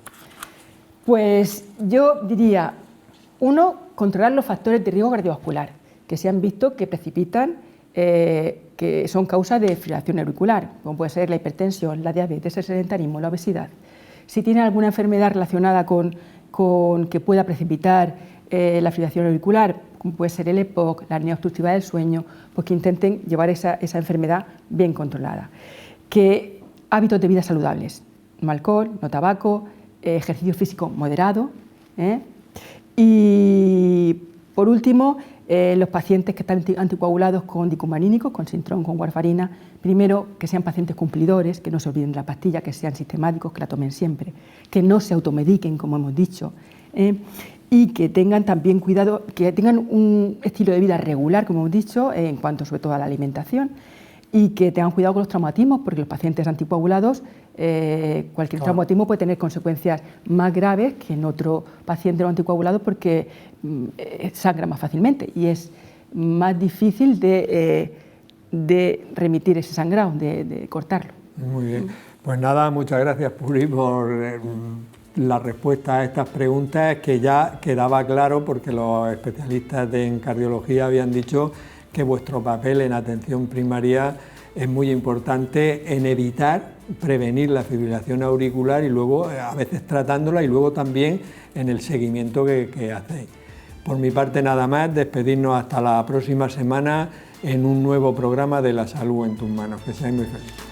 S8: Pues yo diría, uno, controlar los factores de riesgo cardiovascular, que se han visto que precipitan, que son causa de fibrilación auricular, como puede ser la hipertensión, la diabetes, el sedentarismo, la obesidad. Si tienen alguna enfermedad relacionada con que pueda precipitar la fibrilación auricular, como puede ser el EPOC, la apnea obstructiva del sueño, pues que intenten llevar esa enfermedad bien controlada. Que hábitos de vida saludables, no alcohol, no tabaco, ejercicio físico moderado. Y por último, los pacientes que están anticoagulados con dicumarínicos, con Sintrom, con warfarina, primero que sean pacientes cumplidores, que no se olviden de la pastilla, que sean sistemáticos, que la tomen siempre, que no se automediquen, como hemos dicho, y que tengan también cuidado, que tengan un estilo de vida regular, como hemos dicho, en cuanto sobre todo a la alimentación, y que tengan cuidado con los traumatismos, porque los pacientes anticoagulados, cualquier traumatismo puede tener consecuencias más graves que en otro paciente no anticoagulado, porque sangra más fácilmente y es más difícil de remitir ese sangrado, de cortarlo.
S1: Muy bien. Pues nada, muchas gracias, Puri, por la respuesta a estas preguntas, que ya quedaba claro porque los especialistas en cardiología habían dicho que vuestro papel en atención primaria es muy importante en evitar, prevenir la fibrilación auricular y luego a veces tratándola y luego también en el seguimiento que hacéis. Por mi parte nada más, despedirnos hasta la próxima semana en un nuevo programa de La Salud en tus manos. Que seáis muy felices.